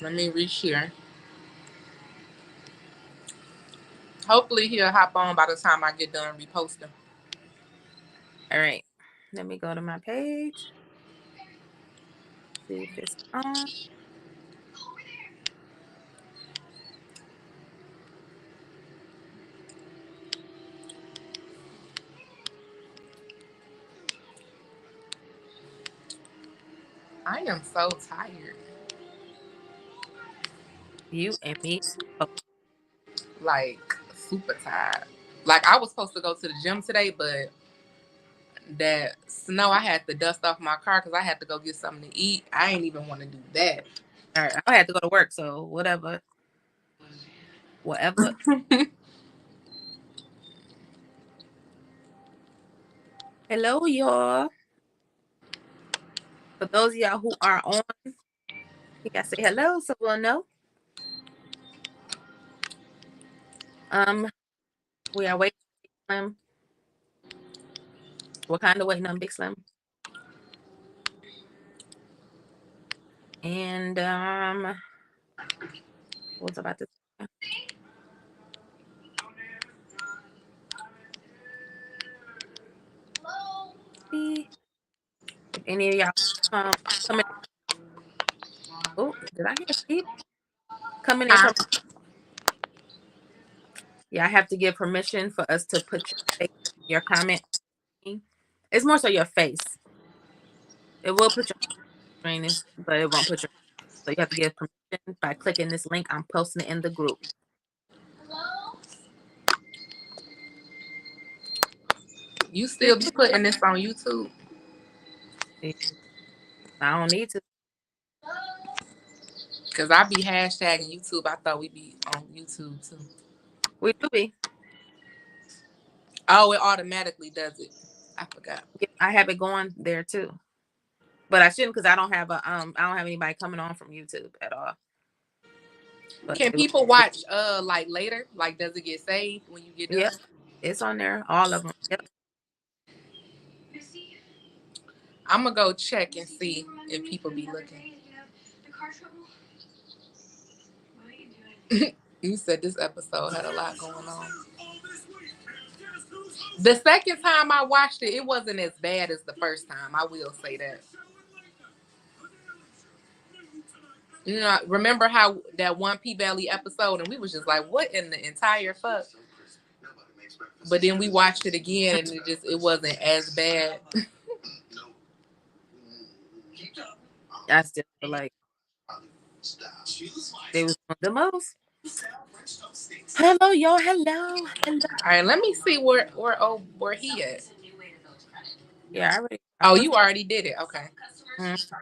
Let me reshare. Hopefully he'll hop on by the time I get done reposting. All right. Let me go to my page. See if it's on. I am so tired. You and me. Oh, Like, super tired. Like, I was supposed to go to the gym today, but that snow, I had to dust off my car because I had to go get something to eat. I ain't even want to do that. all right. I had to go to work, so whatever. Whatever. Hello, y'all. For those of y'all who are on, you gotta say hello so we'll know. We are waiting on Big Slim. What kind of waiting on Big Slim? And what's about this? See if any of y'all coming. Oh, did I hear sheep coming in from? Yeah, I have to give permission for us to put your comment. It's more so your face. It will put your screen, but it won't put your. So you have to give permission by clicking this link. I'm posting it in the group. You still be putting this on YouTube? I don't need to. Because I be hashtagging YouTube. I thought we'd be on YouTube too. We do be. Oh, it automatically does it. I forgot. Yeah, I have it going there too. But I shouldn't because I don't have anybody coming on from YouTube at all. But Can people watch like later? Like, does it get saved when you get done? Yep, it's on there. All of them. Yep. I'm gonna go check and see if people be looking. You said this episode had a lot going on. The second time I watched it, it wasn't as bad as the first time. I will say that. You know, remember how that one P Valley episode, and we was just like, "What in the entire fuck?" But then we watched it again, and it wasn't as bad. I still feel like they was doing the most. Hello, y'all. Hello. All right, let me see where he at. Yeah, I already. Oh, you already did it. Okay. Mm.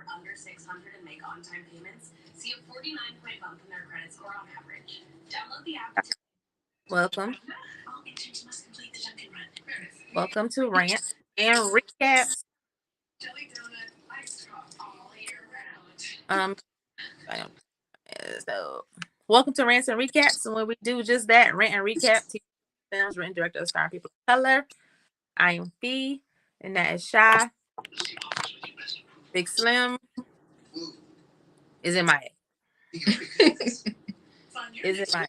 Welcome. Welcome to Rant and Recaps. So welcome to Rants and Recaps. And when we do just that, rant and recap, TV films, written director of Star People of Color. I am Fee, and that is Shy. Big Slim is in my is in my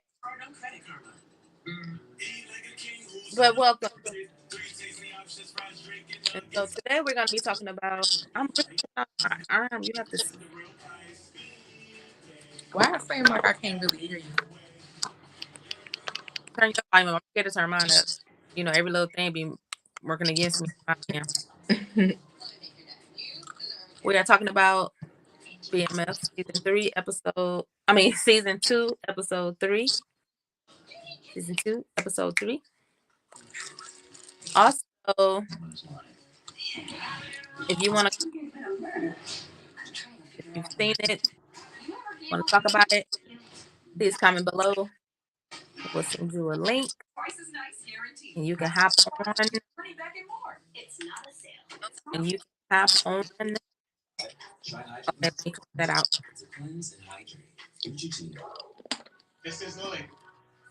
but welcome. And so today we're gonna be talking about I'm really on my arm. You have to see. Why it seem like I can't really hear you? Turn your volume up. I'm scared to turn mine up. You know, every little thing be working against me. We are talking about BMF season 2, episode 3. Season 2, episode 3. Also, if you want to, if you've seen it, want to talk about it, please comment below. We'll send you a link, and you can hop on, and you can hop on. Okay, let me click that out.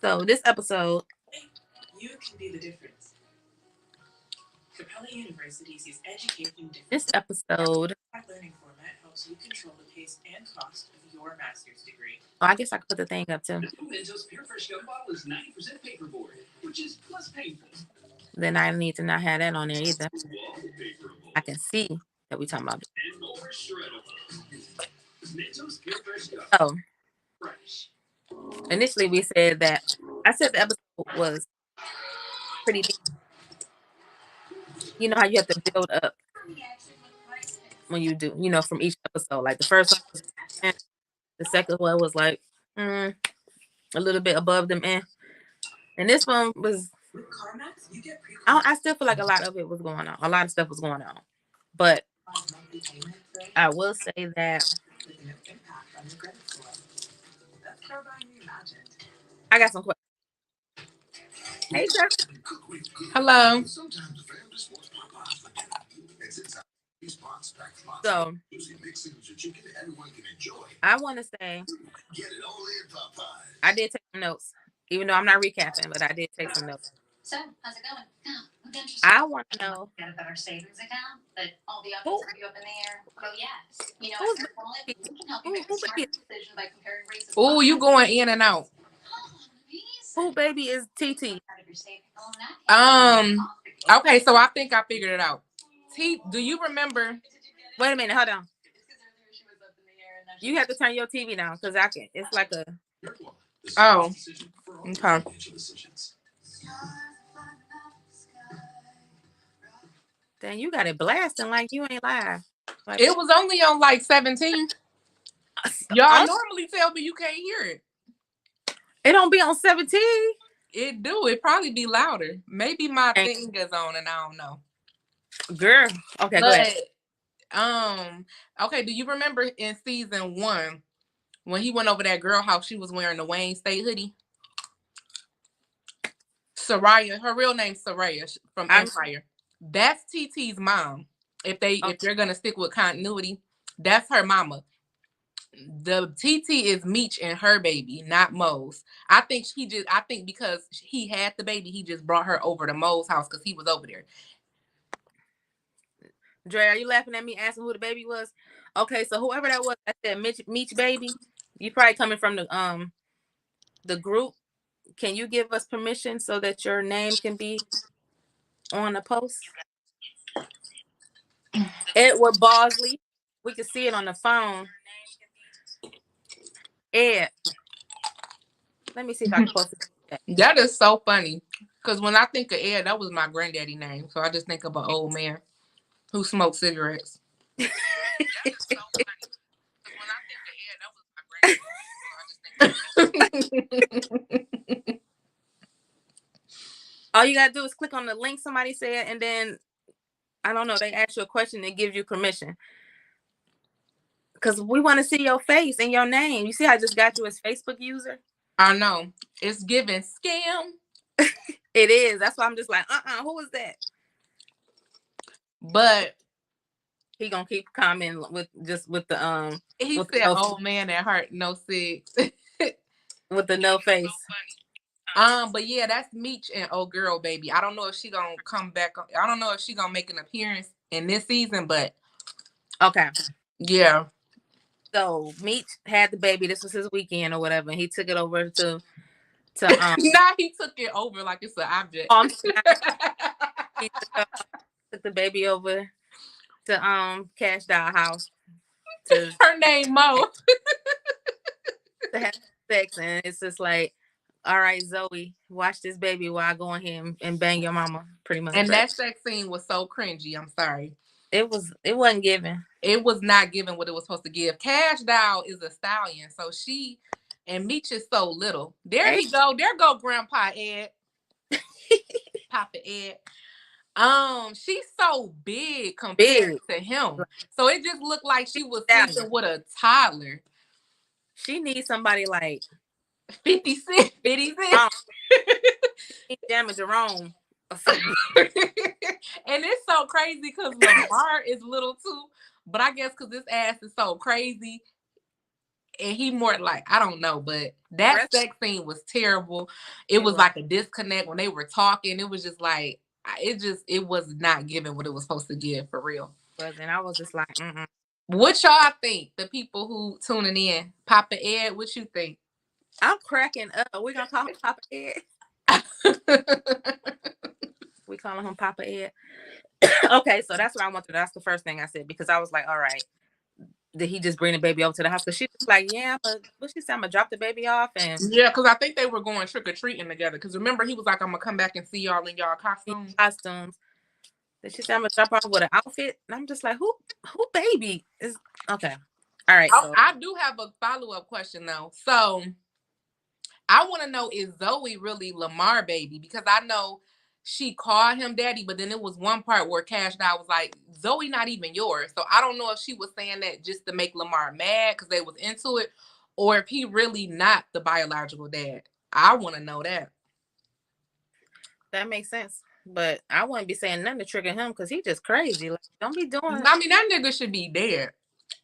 So this episode, This episode. Oh, I guess I could put the thing up too. Then I need to not have that on there either. I can see that we talking about it. Oh, initially we said that I said the episode was pretty deep. You know how you have to build up when you do, from each episode. Like the first one was, the second one was like a little bit above them, and this one was. I still feel like a lot of it was going on. A lot of stuff was going on, but I will say that I got some questions. Hey, Jeff. Hello. So I want to say I did take some notes, even though I'm not recapping, but I did take some notes. So, how's it going? I want to know. Get a better savings account, but all the options will be up in the air. Oh, yes. You know, at your wallet, we can help you make a smart decision by comparing rates of. Oh, you going in and out. Who baby is TT? Okay, so I think I figured it out. Do you remember? Wait a minute, hold on. You have to turn your TV down because I can. It's like a. Oh, okay. Then you got it blasting like you ain't live. Like, it was only on like 17. Y'all normally tell me you can't hear it. It don't be on 17. It do. It probably be louder. Maybe my thing is on and I don't know. Girl. Okay, go ahead. Okay, do you remember in season 1 when he went over that girl house, she was wearing the Wayne State hoodie? Soraya, her real name's Soraya from Empire. That's TT's mom. If they're gonna stick with continuity, that's her mama. The TT is Meech and her baby, not Mo's. I think because he had the baby, he just brought her over to Mo's house because he was over there. Dre, are you laughing at me asking who the baby was? Okay, so whoever that was, I said Meech baby. You probably coming from the group. Can you give us permission so that your name can be on the post? Edward Bosley. We can see it on the phone. Ed. Let me see if I can post it. That is so funny. Because when I think of Ed, that was my granddaddy name. So I just think of an old man who smoked cigarettes. That is so funny. Because when I think of Ed, that was my granddaddy name. So I just think of all you gotta do is click on the link somebody said, and then I don't know, they ask you a question and give you permission. Because we want to see your face and your name. You see, I just got you as Facebook user. I know. It's giving scam. It is. That's why I'm just like, who is that? But he gonna keep commenting with the He said, "Old man at heart, no six." With the no face. But yeah, that's Meech and old girl baby. I don't know if she gonna come back. I don't know if she gonna make an appearance in this season, but okay. Yeah. So Meech had the baby. This was his weekend or whatever. And he took it over to Nah, he took it over like it's an object. He took the baby over to Cash Doll house. Her name Mo. To have sex, and it's just like, all right, Zoe, watch this baby while I go in here and bang your mama, pretty much. And that sex scene was so cringy. I'm sorry. It wasn't given. It was not given what it was supposed to give. Cash Doll is a stallion, so she and Meech is so little. There he go. There go Grandpa Ed. Papa Ed. She's so big compared to him. So it just looked like she was sleeping with a toddler. She needs somebody like 50 Cent. Damage Jerome. And it's so crazy because Lamar is little too. But I guess because this ass is so crazy. And he more like, I don't know, but that sex scene was terrible. It was like a disconnect when they were talking. It was just like, it was not giving what it was supposed to give for real. And I was just like, What y'all think? The people who tuning in, Papa Ed, what you think? I'm cracking up. We're gonna call him Papa Ed. We calling him Papa Ed. Okay, so that's what I wanted. That's the first thing I said because I was like, all right, did he just bring the baby over to the house? Because she was like, yeah, but what she said, I'm gonna drop the baby off and yeah, because I think they were going trick or treating together. Because remember, he was like, I'm gonna come back and see y'all in y'all costumes. Then she said, I'm gonna drop off with an outfit, and I'm just like, who baby is okay? All right, so I do have a follow-up question though. So I want to know, is Zoe really Lamar baby? Because I know she called him daddy, but then it was one part where Cash Doll was like, Zoe not even yours. So I don't know if she was saying that just to make Lamar mad because they was into it, or if he really not the biological dad. I want to know that. That makes sense. But I wouldn't be saying nothing to trigger him because he's just crazy. Like, don't be doing. I mean, that nigga should be dead.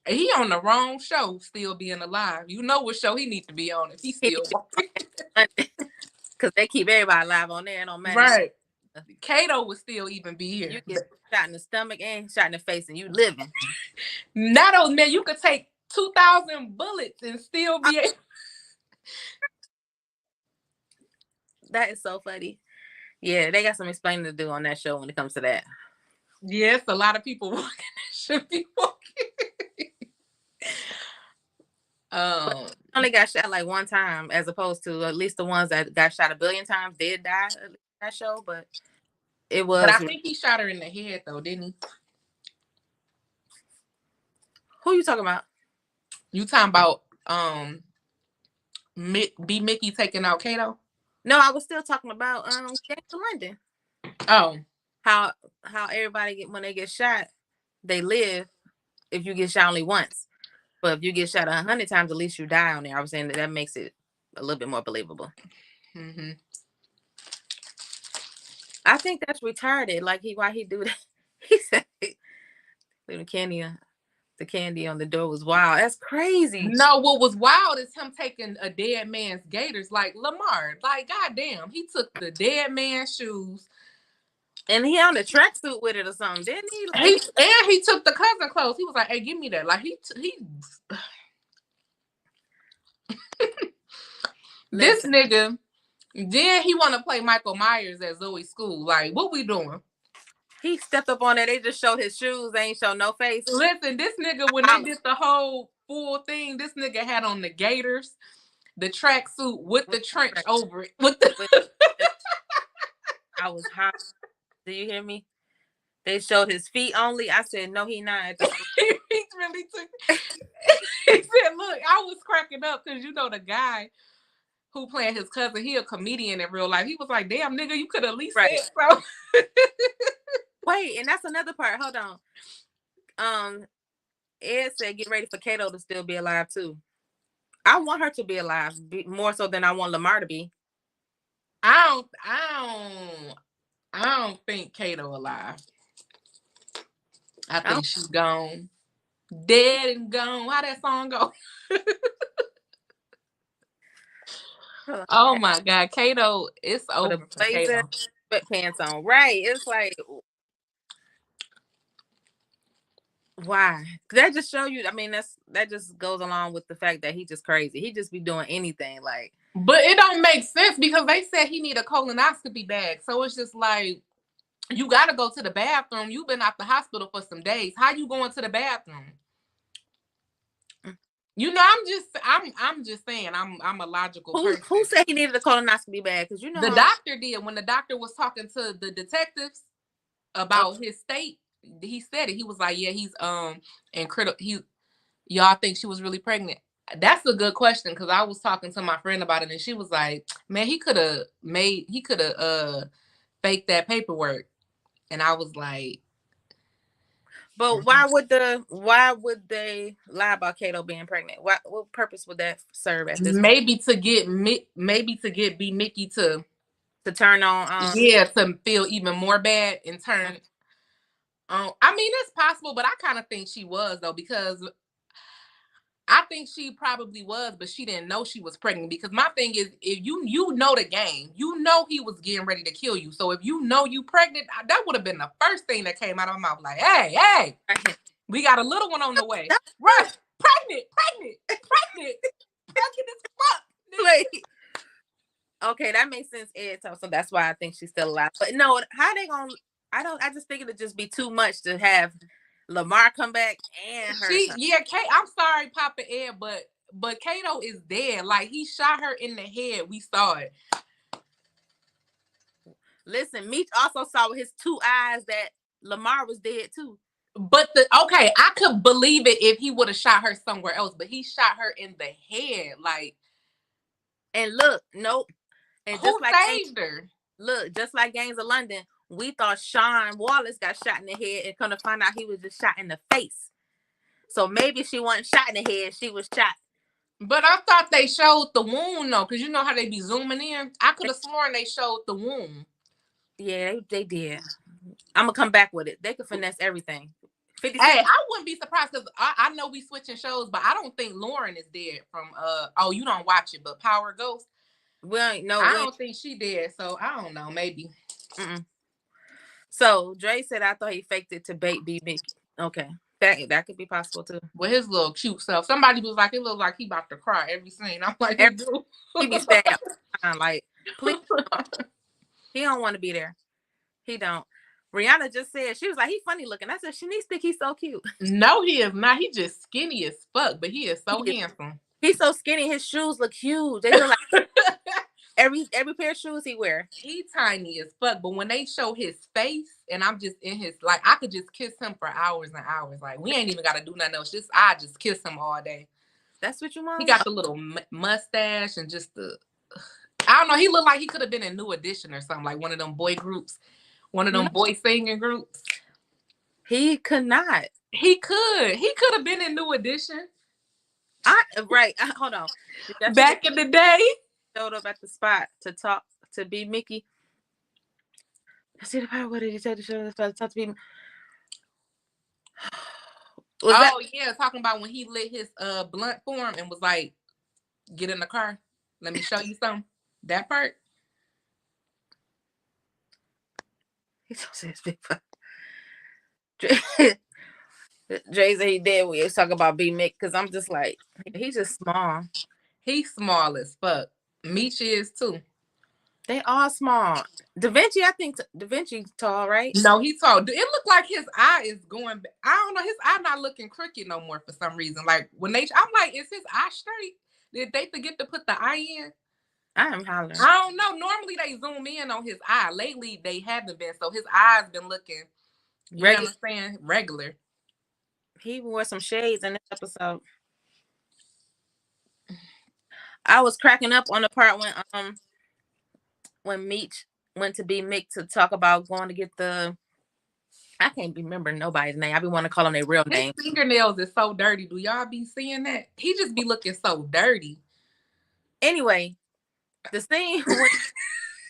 He on the wrong show, still being alive. You know what show he needs to be on if he's still walking. Because they keep everybody alive on there. It don't matter. Right. Kato would still even be here. You get shot in the stomach and shot in the face and you living. Not only man, you could take 2,000 bullets and still be able. That is so funny. Yeah, they got some explaining to do on that show when it comes to that. Yes, a lot of people walking that should be walking. Only got shot like one time, as opposed to at least the ones that got shot a billion times did die in that show. But it was. But I think he shot her in the head though, didn't he? Who you talking about? You talking about B Mickey taking out Kato? No, I was still talking about Gangs of London. Oh, how everybody when they get shot, they live. If you get shot only once, but if you get shot 100 times, at least you die on there. I was saying that makes it a little bit more believable. Mm-hmm. I think that's retarded. Like why he do that? He said leaving the candy on the door was wild. That's crazy. No, what was wild is him taking a dead man's gaiters. Like Lamar, like goddamn, he took the dead man's shoes. And he on the tracksuit with it or something, didn't he? Like, he took the cousin clothes. He was like, "Hey, give me that." Like he. This nigga, then he want to play Michael Myers at Zoe's school. Like, what we doing? He stepped up on that. They just showed his shoes. They ain't show no face. Listen, this nigga, when they did the whole full thing, this nigga had on the gaiters, the tracksuit with the trench over it. I was hot. Do you hear me? They showed his feet only. I said, no, he not. He really took. He said, look, I was cracking up because you know the guy who playing his cousin, he a comedian in real life. He was like, damn, nigga, you could at least say it, bro. Wait, and that's another part. Hold on. Ed said, get ready for Kato to still be alive too. I want her to be alive more so than I want Lamar to be. I don't think Kato alive. I think she's gone. Dead and gone. How that song go? Oh my God, Kato, it's over for Kato. Sweatpants on, right? It's like, why? That just show you. I mean, that just goes along with the fact that he just crazy. He just be doing anything, like. But it don't make sense because they said he need a colonoscopy bag, so it's just like you got to go to the bathroom. You've been out the hospital for some days. How you going to the bathroom? You know, I'm just saying, I'm a logical person. Who said he needed a colonoscopy bag? Because you know the doctor did. When the doctor was talking to the detectives about his state, he said it. He was like, yeah, he's y'all think she was really pregnant? That's a good question because I was talking to my friend about it and she was like, man, he could have faked that paperwork. And I was like, but why would they lie about Kato being pregnant? What purpose would that serve at this maybe to get B Mickey to turn on to feel even more bad and turn I mean, it's possible, but I kind of think she was though, because I think she probably was, but she didn't know she was pregnant. Because my thing is, if you know the game, you know he was getting ready to kill you. So if you know you pregnant, that would have been the first thing that came out of my mouth. Like, hey, we got a little one on the way. Right? Pregnant as fuck. Wait. Okay, that makes sense, Ed. So that's why I think she's still alive. But no, how they gonna? I just think it'd just be too much to have Lamar come back and her. Kate. I'm sorry, Papa Ed, but Kato is dead. Like he shot her in the head. We saw it. Listen, Meech also saw with his 2 eyes that Lamar was dead too. But I could believe it if he would have shot her somewhere else, but he shot her in the head. Like, and look, nope. And who saved her? Look, just like Gangs of London, we thought Sean Wallace got shot in the head, and come to find out he was just shot in the face. So maybe she wasn't shot in the head; she was shot. But I thought they showed the wound though, because you know how they be zooming in. I could have sworn they showed the wound. Yeah, they did. I'm gonna come back with it. They could finesse everything. 50 Hey, I wouldn't be surprised because I know we switching shows, but I don't think Lauren is dead from oh, you don't watch it, but Power Ghost. Well, no, I don't think she did, so I don't know, maybe. So Dre said I thought he faked it to bait B Mickey. Okay, that could be possible too. With his little cute self, somebody was like, it looks like he about to cry every scene. I'm like, he be sad. Like, please, he don't want to be there. He don't. Rihanna just said, she was like, he funny looking. I said, Shanice think he's so cute. No, he is not. He just skinny as fuck, but he is so handsome. He's so skinny. His shoes look huge. They look like every pair of shoes he wear. He tiny as fuck, but when they show his face and I'm just in his, like, I could just kiss him for hours and hours. Like, we ain't even got to do nothing else. I just kiss him all day. That's what you want? He got the little mustache and just the, I don't know. He looked like he could have been in New Edition or something, like one of them boy groups. One of them boy singing groups. He could not. He could have been in New Edition. Hold on. Back in the day. Showed up at the spot to talk to B Mickey. I see the power. What did he say to show up to talk to B? Yeah, talking about when he lit his blunt for him and was like, get in the car. Let me show you something. That part. He's so serious, big fuck. Dre said he did. We was talking about B Mick because I'm just like, he's just small. He's small as fuck. Meech is too. They all small. Da Vinci, I think Da Vinci tall, right? No, he's tall. It looked like his eye is going. I don't know. His eye not looking crooked no more for some reason. Like when I'm like, is his eye straight? Did they forget to put the eye in? I am hollering. I don't know. Normally they zoom in on his eye. Lately they haven't been. So his eyes been looking, you know what I'm saying? Regular. He even wore some shades in this episode. I was cracking up on the part when Meech went to B Mick to talk about going to get the, I can't remember nobody's name. I be wanting to call them their real name. His fingernails is so dirty. Do y'all be seeing that? He just be looking so dirty. Anyway, the scene with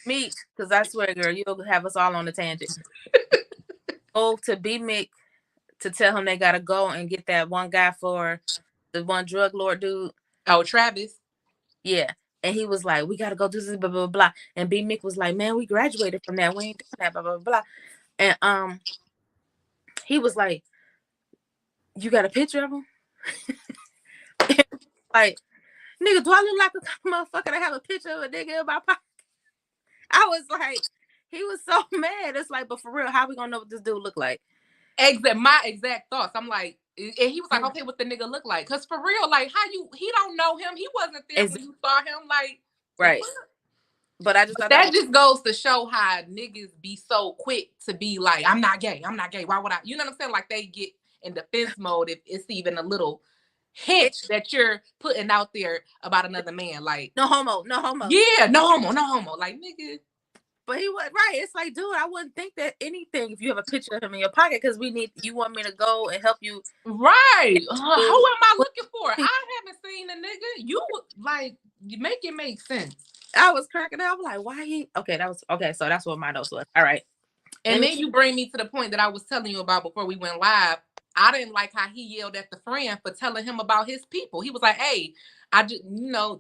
Meech, because I swear, girl, you'll have us all on the tangent. Go to B Mick to tell him they gotta go and get that one guy for the one drug lord dude. Oh, Travis. Yeah. And he was like, we gotta go do this, blah, blah, blah. And B Mick was like, man, we graduated from that. We ain't doing that, blah, blah, blah. And he was like, you got a picture of him? Like, nigga, do I look like a motherfucker that have a picture of a nigga in my pocket? I was like, he was so mad. It's like, but for real, how we gonna know what this dude look like? My exact thoughts. I'm like, and he was like, okay, what the nigga look like? Because for real, like, he don't know him. He wasn't there when you saw him. Like, right. But I just thought that just goes to show how niggas be so quick to be like, I'm not gay. Why would I? You know what I'm saying? Like they get in defense mode if it's even a little hint that you're putting out there about another man. Like no homo. Yeah, no homo. Like nigga. But he was right. It's like, dude, I wouldn't think that anything if you have a picture of him in your pocket because you want me to go and help you. Right. Who am I looking for? I haven't seen a nigga. You like you make it make sense. I was cracking up. I'm like, why he? Okay, so that's what my notes was. All right. And then you bring me to the point that I was telling you about before we went live. I didn't like how he yelled at the friend for telling him about his people. He was like, "Hey, I just,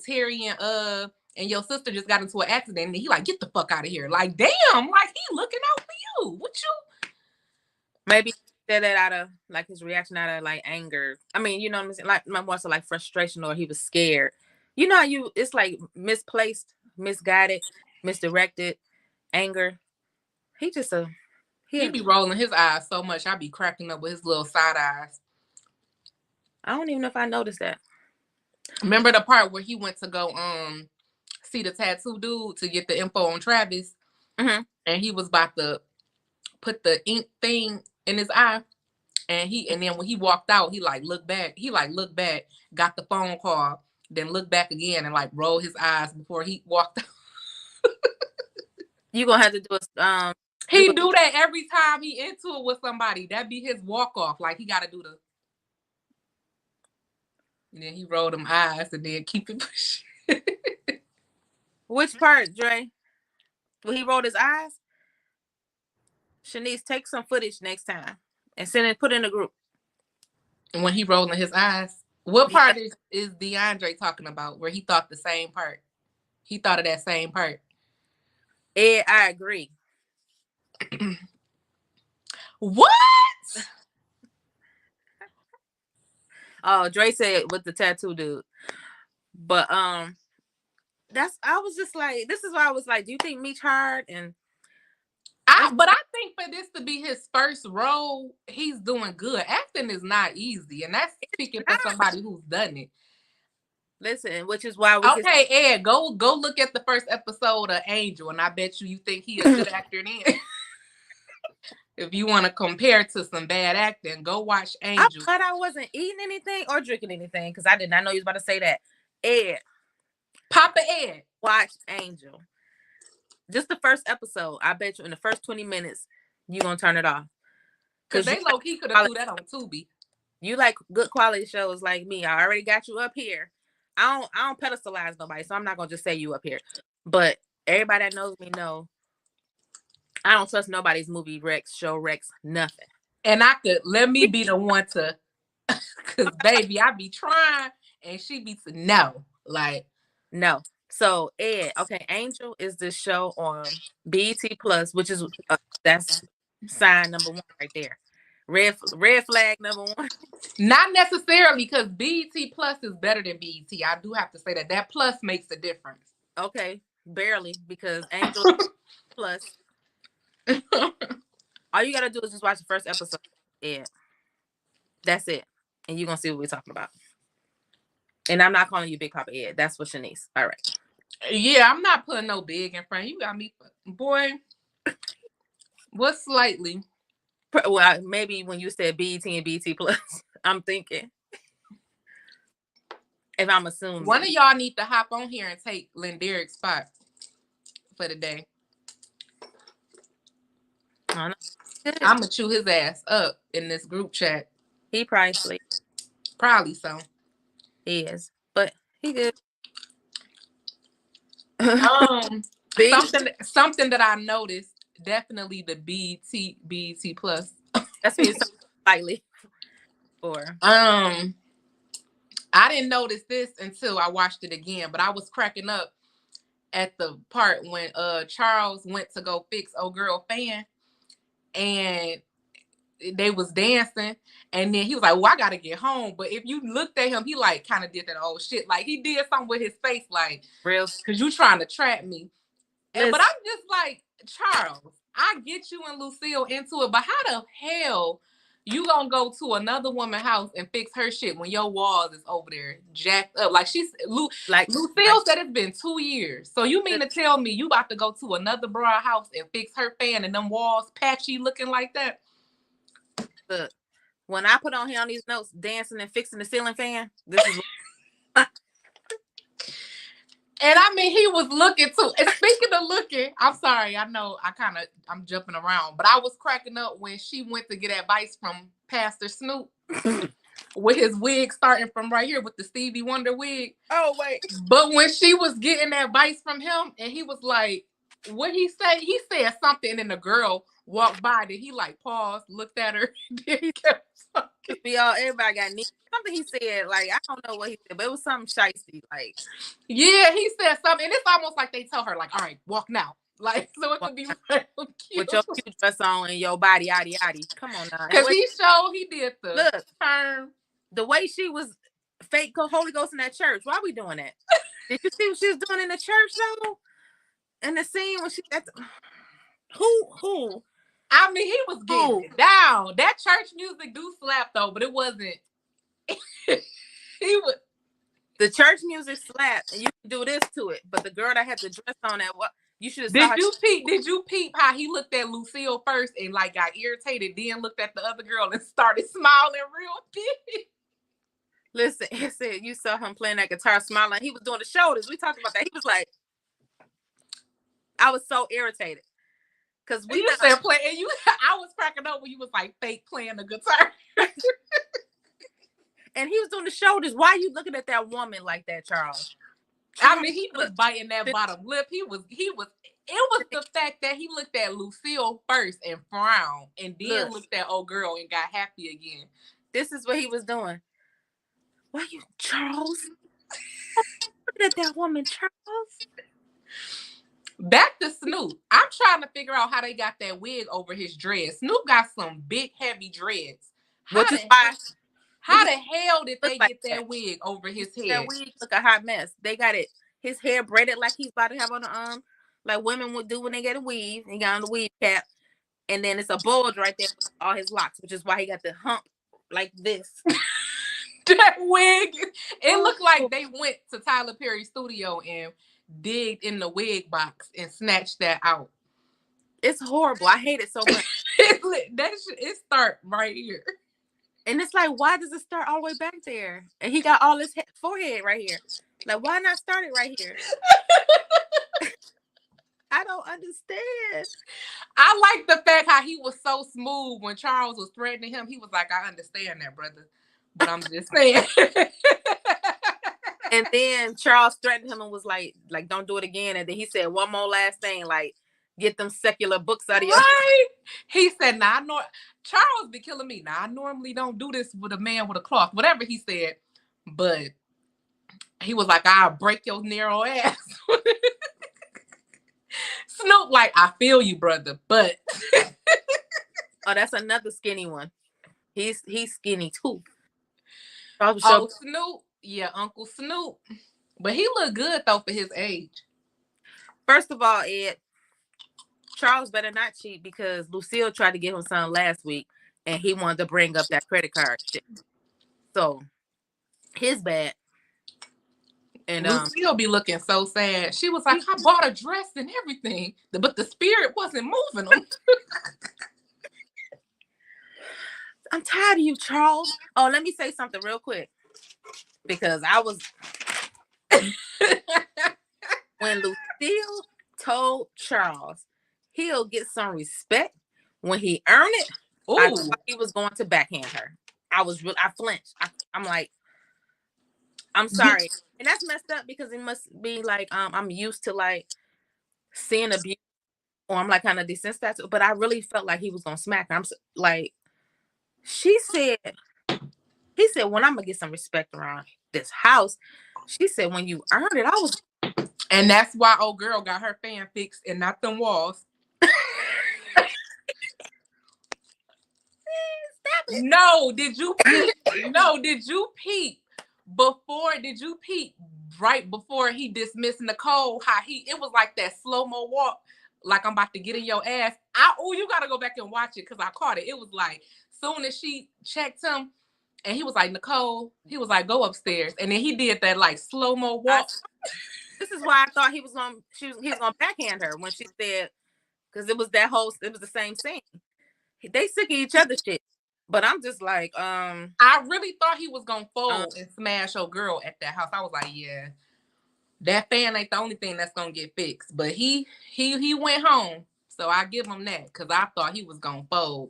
Terry and your sister just got into an accident." And he like, "Get the fuck out of here!" Like, damn, like he looking out for you. What you? Maybe he said that out of like his reaction out of like anger. I mean, you know what I'm saying? Like more so like frustration, or he was scared. You know, it's like misplaced, misguided, misdirected anger. He just He be rolling his eyes so much. I be cracking up with his little side eyes. I don't even know if I noticed that. Remember the part where he went to go see the tattoo dude to get the info on Travis, mm-hmm. and he was about to put the ink thing in his eye, and then when he walked out, he looked back, got the phone call, then looked back again and like rolled his eyes before he walked out. You gonna have to do he do that every time he into it with somebody. That be his walk off. Like he gotta do the. And then he rolled them eyes and then keep it pushing. Which part, Dre? When he rolled his eyes? Shanice, take some footage next time and put in the group. When he rolling his eyes. What part is DeAndre talking about where he thought the same part? He thought of that same part. Ed, I agree. What? Oh, Dre said with the tattoo dude. But I was just like, this is why I was like, do you think Meech hard? And but I think for this to be his first role, he's doing good. Acting is not easy, and that's speaking for somebody who's done it. Listen, which is why Ed, go look at the first episode of Angel, and I bet you think he a good actor then. If you want to compare to some bad acting, go watch Angel. I thought I wasn't eating anything or drinking anything because I did not know you was about to say that. Ed. Papa Ed. Watch Angel. Just the first episode. I bet you in the first 20 minutes, you're going to turn it off. Because they low-key could have threw that on Tubi. You like good quality shows like me. I already got you up here. I don't pedestalize nobody, so I'm not going to just say you up here. But everybody that knows me know I don't trust nobody's movie Rex, show Rex, nothing. And let me be the one to, because baby, I be trying and she be no. So Ed, okay, Angel is this show on BET Plus, which is that's sign number 1 right there. Red flag number 1. Not necessarily, because BET Plus is better than BET. I do have to say that plus makes a difference. Okay, barely, because Angel Plus. All you gotta do is just watch the first episode. Yeah, that's it, and you're gonna see what we're talking about. And I'm not calling you Big Papa Ed. That's what Shanice. All right. Yeah, I'm not putting no big in front. You got me, boy. What slightly? Well, maybe when you said BET and BET Plus, I'm thinking. If I'm assuming. One of y'all need to hop on here and take Lenderic's spot for the day. I'm gonna chew his ass up in this group chat. He probably sleep. Probably so. He is, but he good. Something that I noticed, definitely the BET Plus. That's what it's slightly. Or I didn't notice this until I watched it again, but I was cracking up at the part when Charles went to go fix old girl fan, and they was dancing, and then he was like, "Well, I gotta get home." But if you looked at him, he like kind of did that old shit, like he did something with his face, like real, because you trying to trap me. But I'm just like, Charles, I get you and Lucille into it, but how the hell you gonna go to another woman's house and fix her shit when your walls is over there jacked up? Like Lucille said it's been 2 years. So you mean to tell me you about to go to another broad house and fix her fan and them walls patchy looking like that? Look, when I put on here on these notes, dancing and fixing the ceiling fan, this is what and I mean, he was looking too. And speaking of looking, I'm sorry, I know I'm jumping around, but I was cracking up when she went to get advice from Pastor Snoop with his wig starting from right here with the Stevie Wonder wig. Oh, wait. But when she was getting advice from him, and he was like, what he say? He said something, and the girl walked by, then he like paused, looked at her, then he kept talking. Everybody got something he said, like, I don't know what he said, but it was something shicey, like. Yeah, he said something, and it's almost like they tell her, like, all right, walk now. Like, so it could be real cute. With your cute dress on and your body, yaddy. Come on now. Because he did the turn. The way she was fake Holy Ghost in that church. Why are we doing that? Did you see what she was doing in the church, though? In the scene when she who? I mean, he was getting it down. That church music do slap, though, but it wasn't. He was. The church music slapped, and you can do this to it. But the girl that had the dress on, that what you should have. Did you peep how he looked at Lucille first and like got irritated, then looked at the other girl and started smiling real big? Listen, he said you saw him playing that guitar, smiling. He was doing the shoulders. We talked about that. He was like, I was so irritated because you said play, and I was cracking up when you was like fake playing the guitar. And he was doing the shoulders. Why are you looking at that woman like that, Charles? I mean, he was biting that bottom lip. It was the fact that he looked at Lucille first and frowned, and then looked at old girl and got happy again. This is what he was doing. Why you, Charles? Look at that woman, Charles. Back to Snoop. I'm trying to figure out how they got that wig over his dreads. Snoop got some big, heavy dreads. How the hell did they get that wig over his head? That wig look a hot mess. They got it. His hair braided like he's about to have on the like women would do when they get a weave. He got on the weave cap, and then it's a bulge right there with all his locks, which is why he got the hump like this. That wig, it looked like they went to Tyler Perry's studio and digged in the wig box and snatched that out. It's horrible. I hate it so much. It start right here. And it's like, why does it start all the way back there? And he got all his forehead right here. Like, why not start it right here? I don't understand. I like the fact how he was so smooth when Charles was threatening him. He was like, I understand that, brother. But I'm just saying. And then Charles threatened him and was like, don't do it again. And then he said one more last thing, like, get them secular books out of your right. He said, nah, Charles be killing me. Now, I normally don't do this with a man with a cloth. Whatever he said. But he was like, I'll break your narrow ass. Snoop, like, I feel you, brother, but. Oh, that's another skinny one. He's skinny, too. Snoop. Yeah, Uncle Snoop. But he looked good, though, for his age. First of all, Ed, Charles better not cheat because Lucille tried to get him some last week and he wanted to bring up that credit card shit. So, his bad. And Lucille be looking so sad. She was like, I bought a dress and everything, but the spirit wasn't moving them. I'm tired of you, Charles. Oh, let me say something real quick. Because I was... When Lucille told Charles he'll get some respect when he earned it, I thought he was going to backhand her. I flinched. I'm like, I'm sorry. And that's messed up because it must be like, I'm used to like seeing abuse or I'm like kind of desensitized, but I really felt like he was going to smack her. I'm like, he said, when I'm going to get some respect around this house, she said, when you earned it, I was. And that's why old girl got her fan fixed and not them walls. No, did you peep? Right before he dismissed Nicole, how it was like that slow-mo walk, like I'm about to get in your ass. You gotta go back and watch it because I caught it. It was like soon as she checked him and he was like, Nicole, he was like, go upstairs. And then he did that like slow-mo walk. This is why I thought he was gonna backhand her when she said, because it was the same scene. They sick of each other's shit. But I'm just like, I really thought he was gonna fold and smash your girl at that house. I was like, yeah, that fan ain't the only thing that's gonna get fixed. But he went home, so I give him that because I thought he was gonna fold.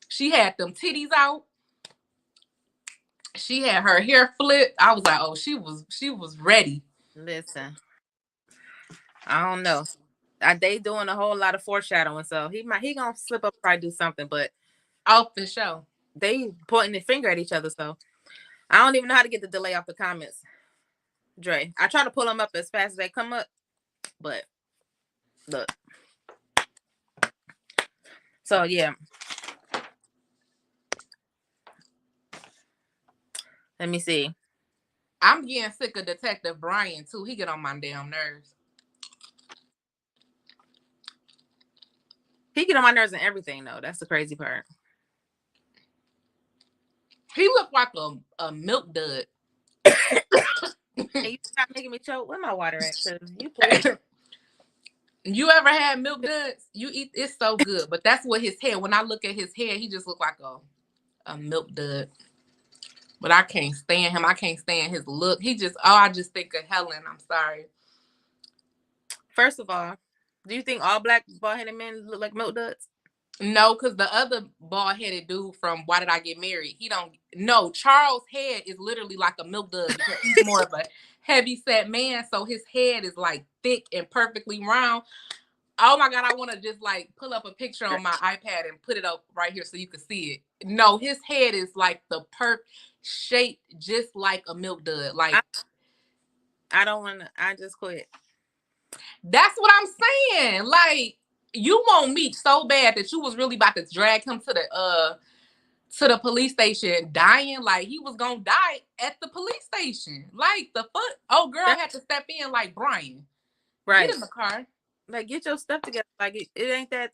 She had them titties out. She had her hair flipped. I was like, oh, she was ready. Listen, I don't know. They doing a whole lot of foreshadowing, so he gonna slip up, probably do something, but off the show. They pointing the finger at each other, so I don't even know how to get the delay off the comments. Dre, I try to pull them up as fast as they come up, but look. So yeah. Let me see. I'm getting sick of Detective Brian too. He get on my damn nerves. He get on my nerves and everything though. That's the crazy part. He looked like a milk dud. Hey, you stop making me choke. Where my water at? Cause you play. You ever had milk duds? You eat, it's so good. But that's what his hair. When I look at his hair, he just look like a milk dud. But I can't stand him. I can't stand his look. I just think of Helen. I'm sorry. First of all, do you think all black bald-headed men look like milk duds? No, because the other bald-headed dude from Why Did I Get Married? He don't. No, Charles' head is literally like a milk dud because he's more of a heavy-set man. So his head is like thick and perfectly round. Oh my God, I want to just like pull up a picture on my iPad and put it up right here so you can see it. No, his head is like the perfect shape, just like a milk dud. Like I don't want to. I just quit. That's what I'm saying. Like you want me so bad that you was really about to drag him to the police station, dying like he was gonna die at the police station. Like the fuck? Oh, girl had to step in like Brian. Right. Get in the car. Like, get your stuff together. Like, it ain't that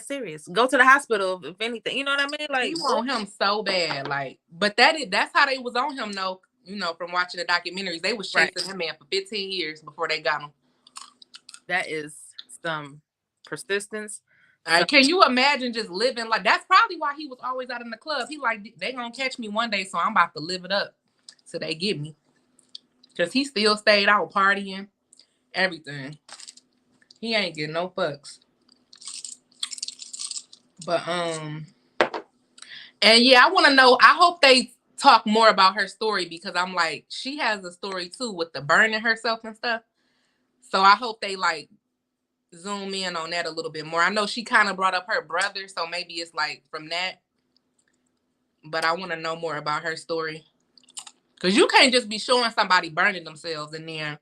serious. Go to the hospital if anything. You know what I mean? Like, you want him so bad. Like, but that's how they was on him, though. You know, from watching the documentaries, they was chasing that man for 15 years before they got him. That is some persistence. Can you imagine just living like that's probably why he was always out in the club. He like they gonna catch me one day, so I'm about to live it up till they get me. Cause he still stayed out partying, everything. He ain't getting no fucks. But and yeah, I want to know. I hope they talk more about her story because I'm like, she has a story too with the burning herself and stuff. So I hope they like zoom in on that a little bit more. I know she kind of brought up her brother, so maybe it's like from that. But I want to know more about her story. Because you can't just be showing somebody burning themselves and then,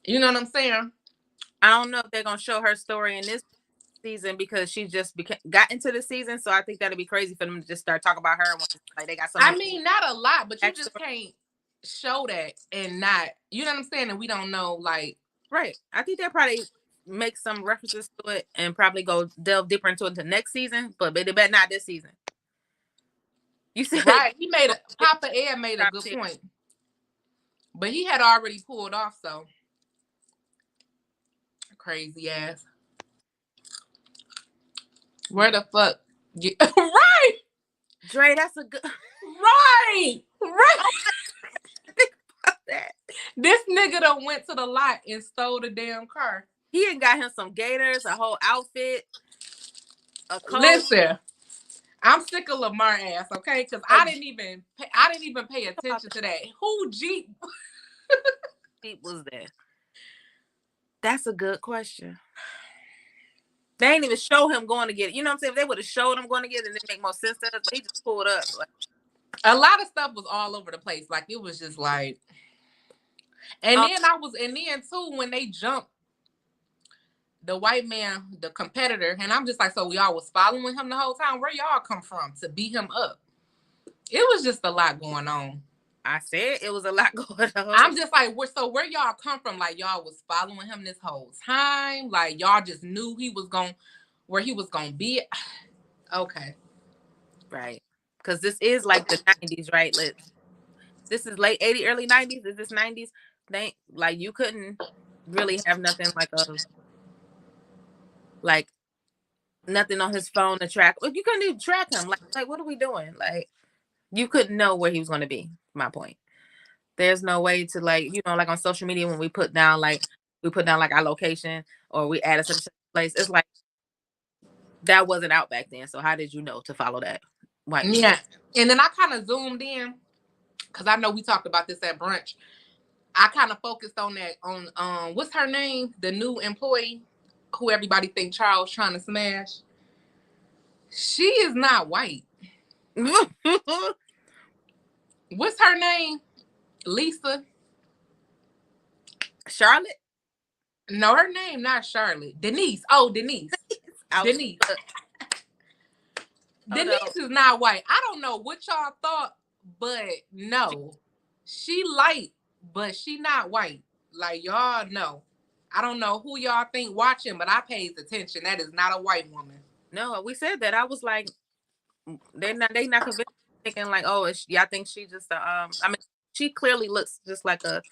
you know what I'm saying? I don't know if they're going to show her story in this season because she just got into the season. So I think that'd be crazy for them to just start talking about her. Like they got so I mean, not a lot, but you just can't show that and not, you know what I'm saying? And we don't know, like. Right. I think they'll probably make some references to it and probably go delve deeper into it the next season, but they better not this season. You said right. He made Papa Ed made a good point. But he had already pulled off, so crazy ass. Where the fuck? Right. Dre, that's a good right. Think about that. This nigga done went to the lot and stole the damn car. He ain't got him some gators, a whole outfit, a coat. Listen, I'm sick of Lamar ass, okay? Because I didn't even pay attention to that. Who Jeep? Jeep was there? That's a good question. They ain't even show him going to get it. You know what I'm saying? If they would have showed him going to get it, it make more sense to us. But he just pulled up. Like, a lot of stuff was all over the place. Like it was just like, and then too when they jumped the white man, the competitor, and I'm just like, so y'all was following him the whole time. Where y'all come from to beat him up? It was just a lot going on. I said it was a lot going on. I'm just like, where y'all come from? Like y'all was following him this whole time. Like y'all just knew where he was gonna be. Okay, right. Because this is like the 90s, right? This is late 80s, early 90s. Is this 90s? They like you couldn't really have nothing like nothing on his phone to track. You couldn't even track him. Like what are we doing? Like you couldn't know where he was going to be. My point. There's no way to like like on social media when we put down like our location or we add a certain place. It's like that wasn't out back then. So how did you know to follow that? Yeah, and then I kind of zoomed in because I know we talked about this at brunch. I kind of focused on that on what's her name, the new employee who everybody think Charles trying to smash. She is not white. What's her name? Lisa? Charlotte? No, her name not Charlotte. Denise. Oh, Denise. Denise. Denise is not white. I don't know what y'all thought, but no. She light, but she not white. Like, y'all know. I don't know who y'all think watching, but I pays attention. That is not a white woman. No, we said that. I was like, they not convinced, thinking like, oh, y'all think she just I mean, she clearly looks just like a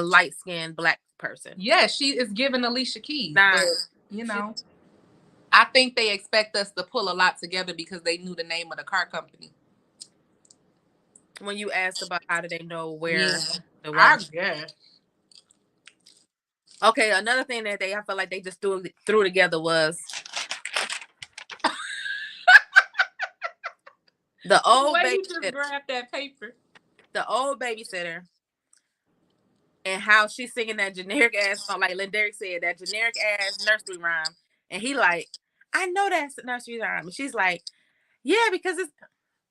light skinned black person. Yeah, she is giving Alicia Keys, but you know, I think they expect us to pull a lot together because they knew the name of the car company. When you asked about how do they know where the I guess. Okay, another thing that I felt like they just threw together was the old babysitter. You just grabbed that paper. The old babysitter, and how she's singing that generic ass song, like Linderick said, that generic ass nursery rhyme, and he like, I know that's the nursery rhyme, and she's like, yeah, because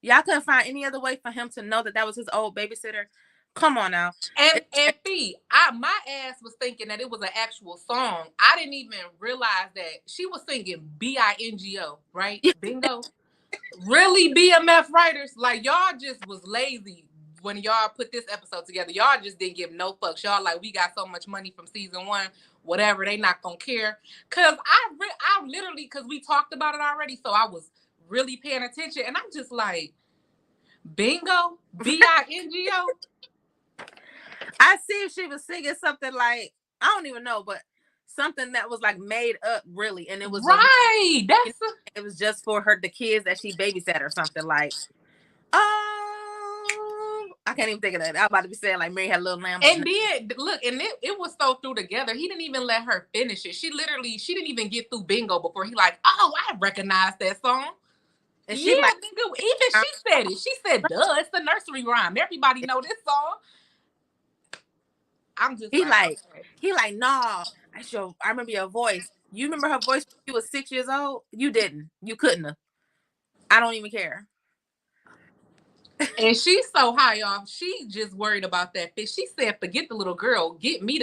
y'all couldn't find any other way for him to know that was his old babysitter. Come on now. And my ass was thinking that it was an actual song. I didn't even realize that she was singing BINGO, right? Bingo. Really, BMF writers, like, y'all just was lazy when y'all put this episode together. Y'all just didn't give no fucks. Y'all like, we got so much money from season 1, whatever, they not gonna care. Cause I literally, cause we talked about it already, so I was really paying attention, and I'm just like, bingo, BINGO. I see if she was singing something like, I don't even know, but something that was like made up really, and it was right. It was just for the kids that she babysat or something like. I can't even think of that. I'm about to be saying like Mary Had a Little Lamb. And then look, and it was so through together. He didn't even let her finish it. She didn't even get through bingo before he like, oh, I recognize that song. And she like, even she said it. She said, duh, it's the nursery rhyme. Everybody know this song. I'm just he like, nah, I remember your voice. You remember her voice when you was 6 years old? You didn't. You couldn't have. I don't even care. And she's so high off. She just worried about that fish. She said, forget the little girl. Get me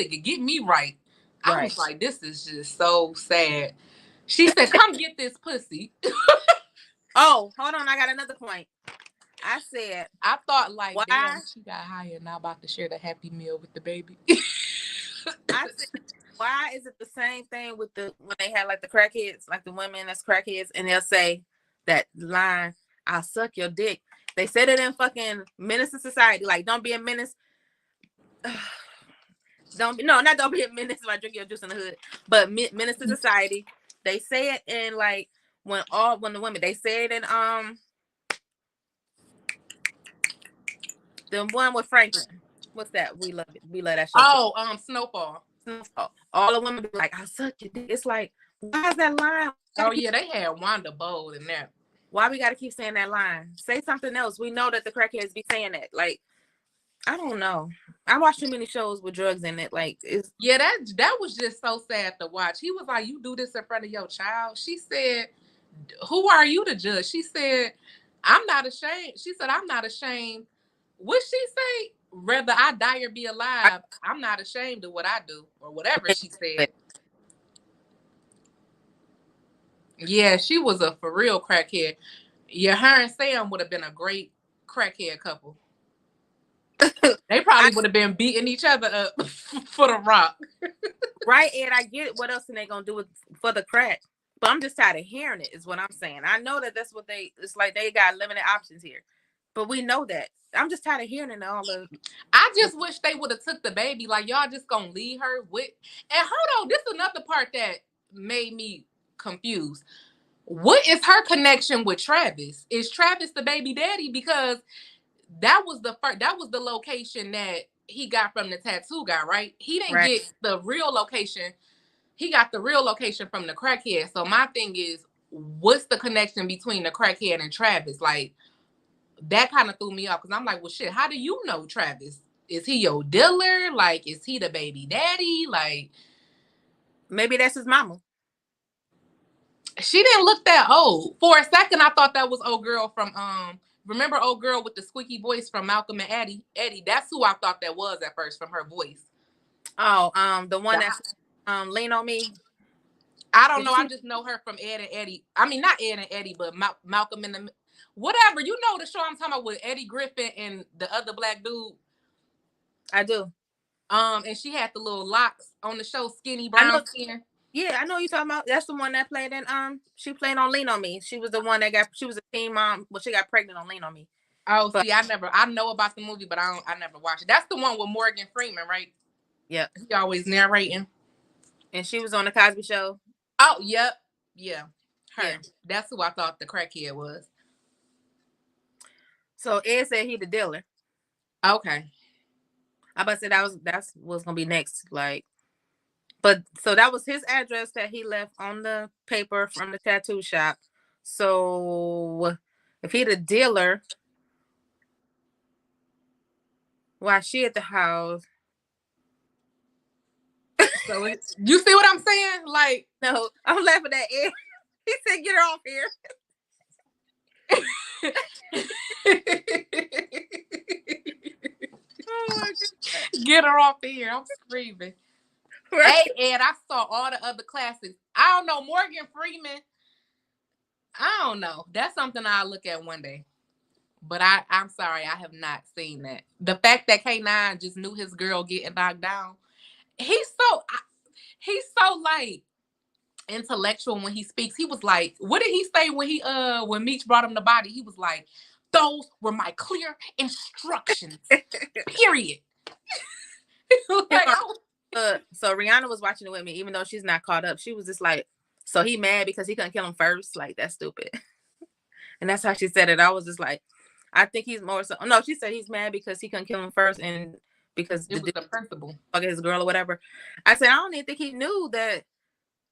right. I was like, this is just so sad. She said, come get this pussy. Oh, hold on. I got another point. I said, I thought like, damn, she got high and now about to share the Happy Meal with the baby. I said, why is it the same thing with when they had like the crackheads, like the women that's crackheads, and they'll say that line, I'll suck your dick. They said it in fucking Menace to Society. Like, don't be a menace. Don't be a menace if I drink your juice in the hood. But Menace to Society, they say it in like when the women, they say it in the one with Franklin. What's that? We love it. We love that show. Oh, Snowfall. All the women be like, I suck your dick. It's like, why is that line? Oh yeah, they had Wanda Bowl in there. Why we gotta keep saying that line? Say something else. We know that the crackheads be saying that. Like, I don't know. I watch too many shows with drugs in it. Like, that was just so sad to watch. He was like, you do this in front of your child. She said, who are you to judge? She said, I'm not ashamed. She said, I'm not ashamed. What she say? Whether I die or be alive, I'm not ashamed of what I do, or whatever she said. Yeah, she was a for real crackhead. Yeah, her and Sam would have been a great crackhead couple. They probably would have been beating each other up for the rock. Right, Ed, I get it. What else are they gonna do for the crack? But I'm just tired of hearing it, is what I'm saying. I know that's what it's like they got limited options here. But we know that. I'm just tired of hearing all the. I just wish they would have took the baby. Like, y'all just gonna leave her with. And hold on, this is another part that made me confused. What is her connection with Travis? Is Travis the baby daddy? Because that was the location that he got from the tattoo guy, right? He didn't get the real location. He got the real location from the crackhead. So my thing is, what's the connection between the crackhead and Travis? Like, that kind of threw me off because I'm like, well, shit, how do you know Travis? Is he your dealer? Like, is he the baby daddy? Like, Maybe that's his mama. She didn't look that old. For a second, I thought that was old girl from remember old girl with the squeaky voice from Malcolm and Eddie? Eddie, that's who I thought that was at first from her voice. Oh, the one that's Lean on Me. I don't know. I just know her from Ed and Eddie. I mean, not Ed and Eddie, but Malcolm and the whatever. You know the show I'm talking about with Eddie Griffin and the other black dude. I do. And she had the little locks on the show, skinny brown skin. Yeah, I know you talking about. That's the one that played in she played on Lean on Me. She was the one that she was a teen mom, but she got pregnant on Lean on Me. Oh, see, I know about the movie, but I never watched it. That's the one with Morgan Freeman, right? Yep. He always narrating. And she was on the Cosby Show. Oh, yep. Yeah. Her. Yeah. That's who I thought the crackhead was. So Ed said he the dealer. Okay. I about to say that's what's gonna be next. Like, but so that was his address that he left on the paper from the tattoo shop. So if he the dealer, why she at the house? So you see what I'm saying? Like, no, I'm laughing at Ed. He said, "Get her off here." Oh my God. Get her off here. I'm screaming. Right. Hey, Ed, I saw all the other classics. I don't know. Morgan Freeman. I don't know. That's something I'll look at one day. But I'm sorry. I have not seen that. The fact that K9 just knew his girl getting knocked down. He's so like intellectual when he speaks. He was like, what did he say when Meech brought him the body? He was like, those were my clear instructions. Period. Like, so Rihanna was watching it with me, even though she's not caught up. She was just like, so he mad because he couldn't kill him first? Like, that's stupid. And that's how she said it. I was just like, I think he's more so. No, she said he's mad because he couldn't kill him first and because it was the principal. Fucking his girl or whatever. I said, I don't even think he knew that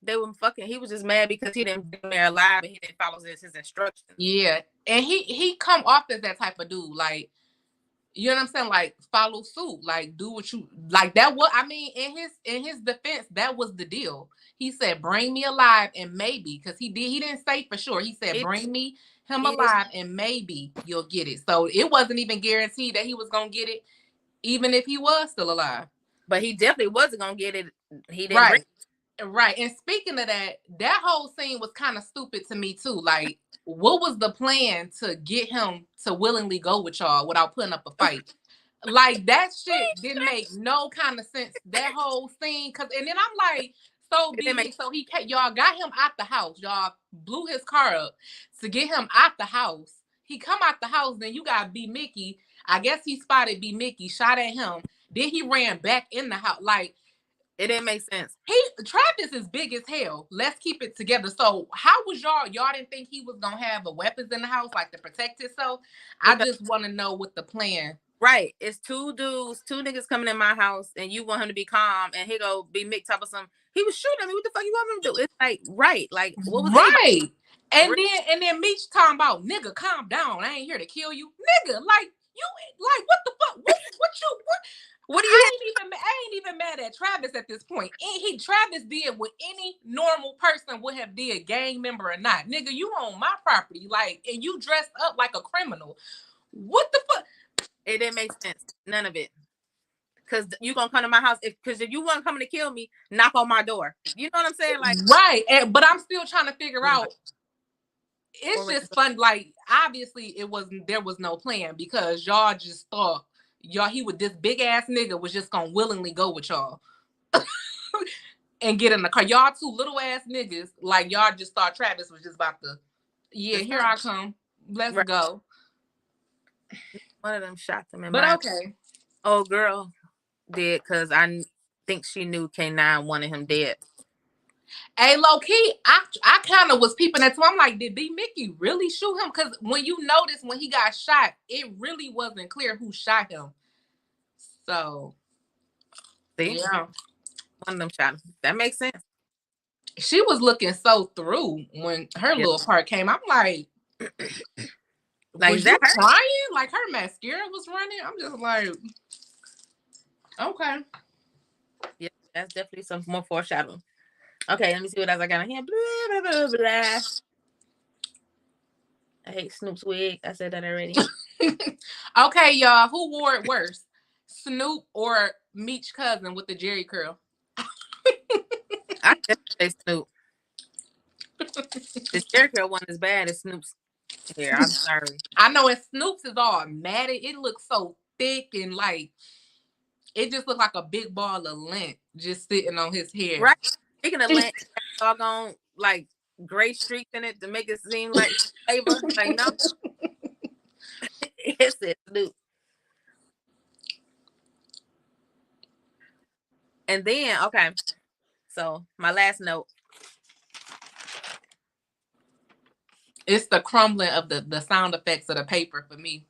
they were fucking. He was just mad because he didn't bring her alive and he didn't follow his instructions. Yeah. And he come off as that type of dude. Like, you know what I'm saying? Like, follow suit. Like, do what you like. That was, I mean, in his defense, that was the deal. He said, bring me alive and maybe, because he didn't say for sure. He said, bring him alive and maybe you'll get it. So it wasn't even guaranteed that he was gonna get it, even if he was still alive. But he definitely wasn't gonna get it. He didn't. Right. And speaking of that whole scene was kind of stupid to me too. Like, what was the plan to get him to willingly go with y'all without putting up a fight? Like, that shit didn't make no kind of sense. That whole scene, and then I'm like, so y'all got him out the house. Y'all blew his car up to get him out the house. He come out the house, then you got B Mickey. I guess he spotted B Mickey, shot at him. Then he ran back in the house. Like, it didn't make sense. Travis is big as hell. Let's keep it together. So how was y'all didn't think he was gonna have the weapons in the house, like, to protect himself? I just want to know what the plan. Right. It's two niggas coming in my house and you want him to be calm and he go be mixed up with some. He was shooting at me. What the fuck you want him to do? It's like, right. Like, what was right? And then Meech talking about, nigga, calm down. I ain't here to kill you. Nigga, like, you like, what the fuck? What do you I ain't even mad at Travis at this point. Travis did what any normal person would have did, gang member or not. Nigga, you on my property, like, and you dressed up like a criminal. What the fuck? It didn't make sense. None of it. Because you gonna come to my house. Because if you want to come to kill me, knock on my door. You know what I'm saying? Like, right. But I'm still trying to figure out. It's just fun. Like, obviously, there was no plan because y'all just thought this big ass nigga was just gonna willingly go with y'all and get in the car. Y'all two little ass niggas, like, y'all just thought Travis was just about to, here I come. Let's go. One of them shot them in my okay. Old girl did because I think she knew K9 wanted him dead. Hey, low key, I kind of was peeping at him. I'm like, did B Mickey really shoot him? Because when you notice when he got shot, it really wasn't clear who shot him. So, yeah, one of them shot him. That makes sense. She was looking so through when her little part came. I'm like, was that crying? Like, her mascara was running? I'm just like, okay. Yeah, that's definitely some more foreshadowing. Okay, let me see what else I got on here. Blah, blah, blah, blah. I hate Snoop's wig. I said that already. Okay, y'all. Who wore it worse? Snoop or Meech's cousin with the Jerry curl? I just say Snoop. The Jerry curl one is bad as Snoop's hair. I'm sorry. I know, and Snoop's is all matted. It looks so thick and like it just looked like a big ball of lint just sitting on his hair. Right. Speaking of lint, doggone like gray streaks in it to make it seem like flavor. Like no, it's it, Snoop. And then okay, so my last note. It's the crumbling of the sound effects of the paper for me.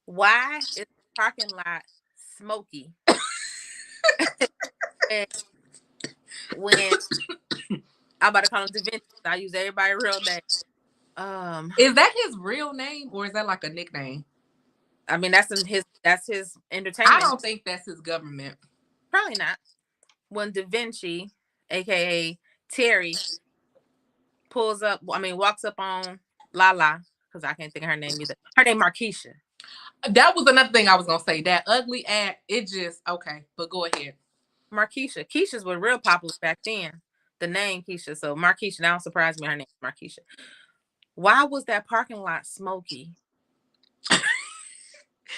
Why is the parking lot smoky? And when I'm about to call him Da Vinci, I use everybody's real name. Is that his real name or is that like a nickname? I mean, that's his entertainment. I don't think that's his government. Probably not. When Da Vinci, aka Terry, walks up on Lala, because I can't think of her name either. Her name Markeisha. That was another thing I was gonna say. That ugly ad, it just okay, but go ahead. Markeisha. Keishas were real popular back then. The name Keisha. So Markeisha, now surprise me, her name is Markeisha. Why was that parking lot smoky?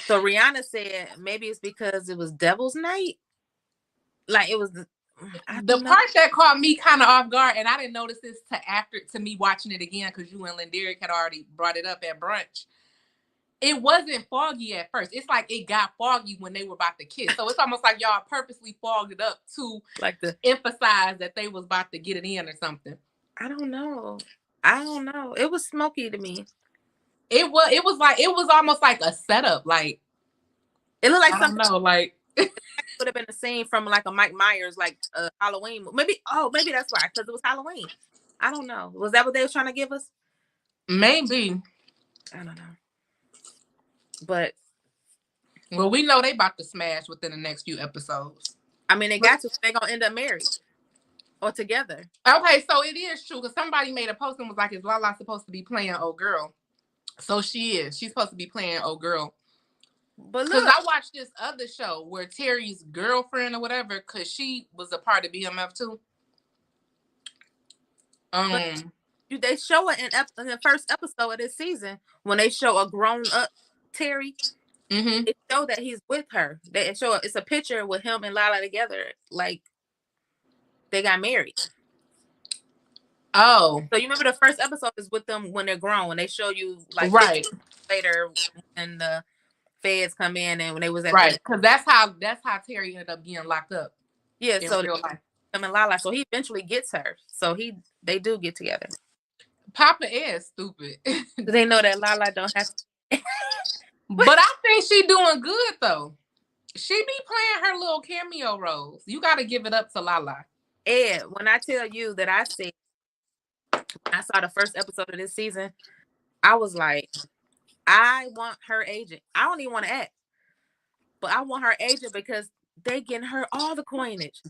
So Rihanna said maybe it's because it was Devil's Night. Like it was the part that caught me kind of off guard, and I didn't notice this to me watching it again because you and Linderick had already brought it up at brunch. It wasn't foggy at first. It's like it got foggy when they were about to kiss. So it's almost like y'all purposely fogged it up to emphasize that they was about to get it in or something. I don't know. It was smoky to me. It was almost like a setup. Like it looked like I don't know, like it would have been a scene from like a Mike Myers, like a Halloween. Maybe that's why, because it was Halloween. I don't know. Was that what they was trying to give us? Maybe. I don't know. But well, we know they about to smash within the next few episodes. I mean, they got to. They're gonna end up married or together. Okay, so it is true because somebody made a post and was like, "Is Lala supposed to be playing old girl?" So she is. She's supposed to be playing old girl. But because I watched this other show where Terry's girlfriend or whatever, because she was a part of BMF too. They show it in the first episode of this season when they show a grown up Terry. Mm-hmm. It show that he's with her. They show it's a picture with him and Lala together, like they got married. Oh, so you remember the first episode is with them when they're grown, and they show you like right later when the feds come in and when they was at right because that's how Terry ended up getting locked up. Yeah, so him and Lala. So he eventually gets her. So they do get together. Papa is stupid. They know that Lala don't have to. But I think she doing good though. She be playing her little cameo roles. You got to give it up to Lala. Ed, when I tell you that I saw the first episode of this season, I was like, I want her agent. I don't even want to act, but I want her agent because they getting her all the coinage.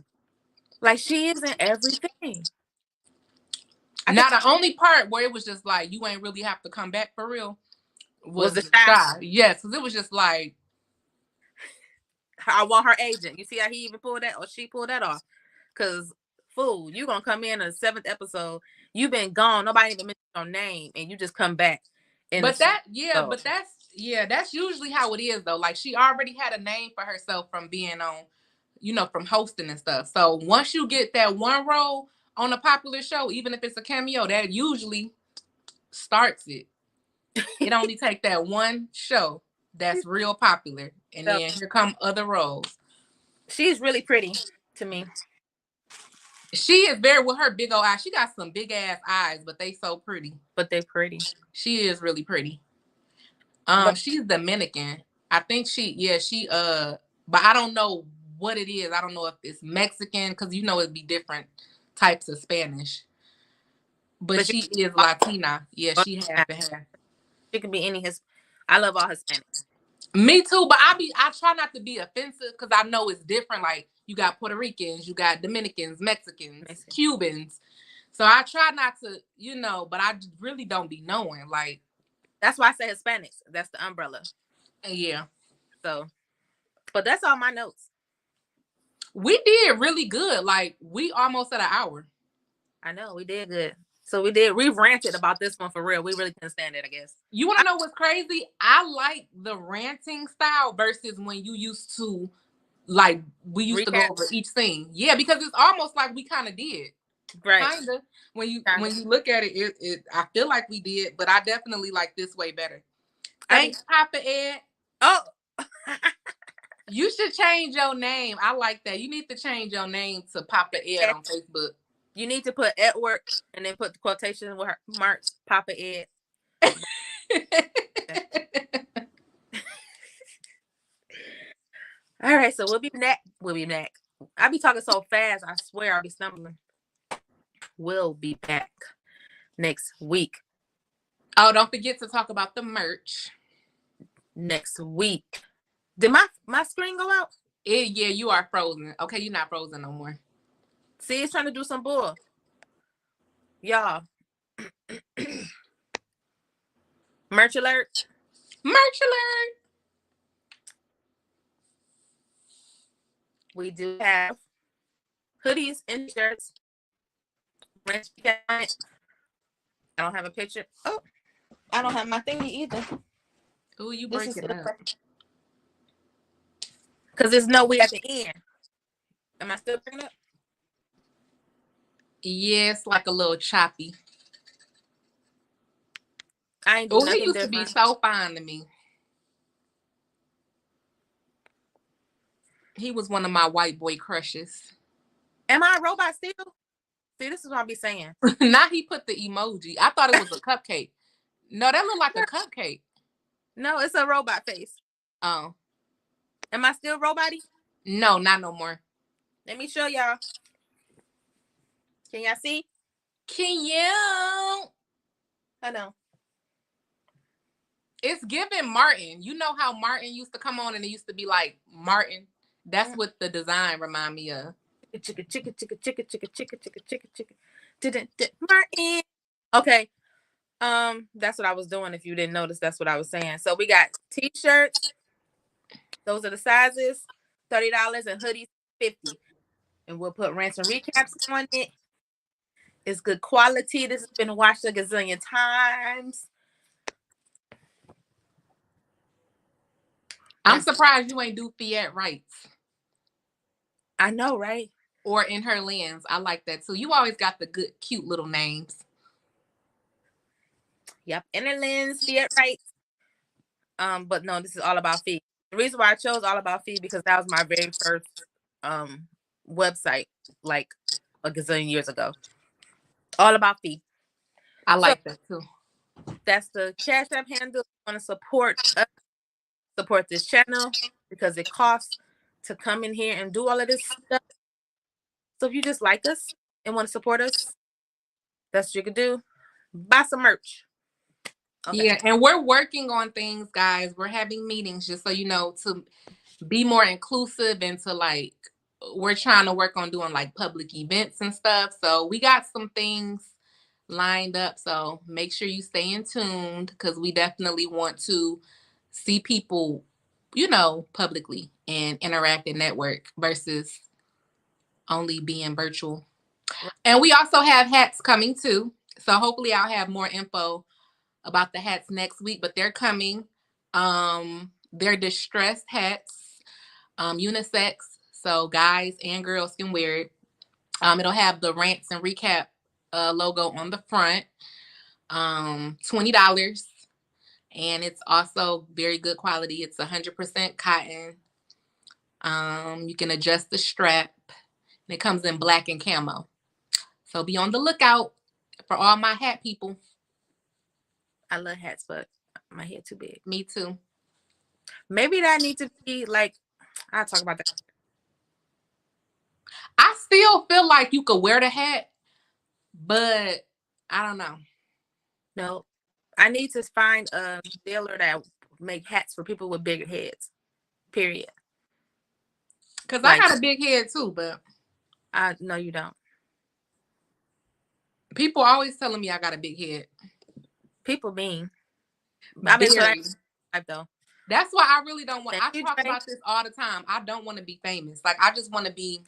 Like she is in everything. Now the only part where it was just like you ain't really have to come back for real was the shy. Yes, because it was just like I want her agent. You see how he even pulled that or she pulled that off? Because fool, you gonna come in the 7th episode. You've been gone. Nobody even mentioned your name, and you just come back. But that's usually how it is though. Like she already had a name for herself from being on, from hosting and stuff. So once you get that one role on a popular show, even if it's a cameo, that usually starts it. It only take that one show that's real popular, and then here come other roles. She's really pretty to me. She is very with her big old eyes. She got some big ass eyes, but they so pretty. But they pretty. She is really pretty. She's Dominican. I think but I don't know what it is. I don't know if it's Mexican because it'd be different types of Spanish. But she is Latina. Yeah, she has to have. She can be any I love all Hispanics. Me too, but I try not to be offensive because I know it's different. Like you got Puerto Ricans, you got Dominicans, Mexicans, Cubans. So I try not to, but I really don't be knowing. Like that's why I say Hispanics. That's the umbrella. Yeah. So, but that's all my notes. We did really good. Like we almost at an hour. I know we did good. So we ranted about this one for real. We really couldn't stand it, I guess. You want to know what's crazy? I like the ranting style versus when you used to, like, we used to go over each scene. Yeah, because it's almost like we kind of did. Right. Kinda. When you look at it, I feel like we did, but I definitely like this way better. Thanks, Papa Ed. Oh. You should change your name. I like that. You need to change your name to Papa Ed on Facebook. You need to put Edward and then put the quotation marks Papa Ed. All right, so we'll be back. I be talking so fast, I swear I'll be stumbling. We'll be back next week. Oh, don't forget to talk about the merch. Next week. Did my screen go out? Yeah, you are frozen. Okay, you're not frozen no more. See, it's trying to do some bull. Y'all. Merch alert. Merch alert. We do have hoodies and shirts. I don't have a picture. Oh, I don't have my thingy either. Oh, you breaking up. Because there's no way at the end. Am I still breaking up? Yes, like a little choppy. I ain't doing nothing he used different. to be so fine to me. He was one of my white boy crushes. Am I a robot still? See, this is what I be saying. Now he put the emoji. I thought it was a cupcake. No, that looked like a cupcake. No, it's a robot face. Oh. Am I still robot-y? No, not no more. Let me show y'all. Can y'all see? Can you? I know. It's giving Martin. You know how Martin used to come on and it used to be like Martin? That's what the design remind me of. Chicka. Martin. Okay. That's what I was doing. If you didn't notice, that's what I was saying. So we got t-shirts. Those are the sizes. $30 and hoodies $50. And we'll put rants and recaps on it. It's good quality. This has been watched a gazillion times. I'm surprised you ain't do Fiat Rights. I know, right? Or In Her Lens. I like that too. You always got the good, cute little names. Yep. Inner Lens, Fiat Rights. But no, this is All About Fee. The reason why I chose All About Fee because that was my very first website, like a gazillion years ago. All About Fee. I like that too. That's the Cash App handle. You want to support this channel because it costs to come in here and do all of this stuff. So if you just like us and want to support us, that's what you can do. Buy some merch. Okay. Yeah, and we're working on things, guys. We're having meetings just so you know to be more inclusive and to we're trying to work on doing like public events and stuff. So we got some things lined up. So make sure you stay in tuned because we definitely want to see people, publicly and interact and network versus only being virtual. And we also have hats coming too. So hopefully I'll have more info about the hats next week, but they're coming. They're distressed hats, unisex. So guys and girls can wear it. It'll have the Rants and Recap logo on the front. $20. And it's also very good quality. It's 100% cotton. You can adjust the strap. And it comes in black and camo. So be on the lookout for all my hat people. I love hats, but my head too big. Me too. Maybe that needs to be I'll talk about that. I still feel like you could wear the hat, but I don't know. No, I need to find a dealer that make hats for people with bigger heads. Period. Cause Like, I got a big head too, but I no, you don't. people always telling me I got a big head. People mean. I've been told that though. That's why I really don't want. Thank I you, talk Dre. about this all the time. I don't want to be famous. Like I just want to be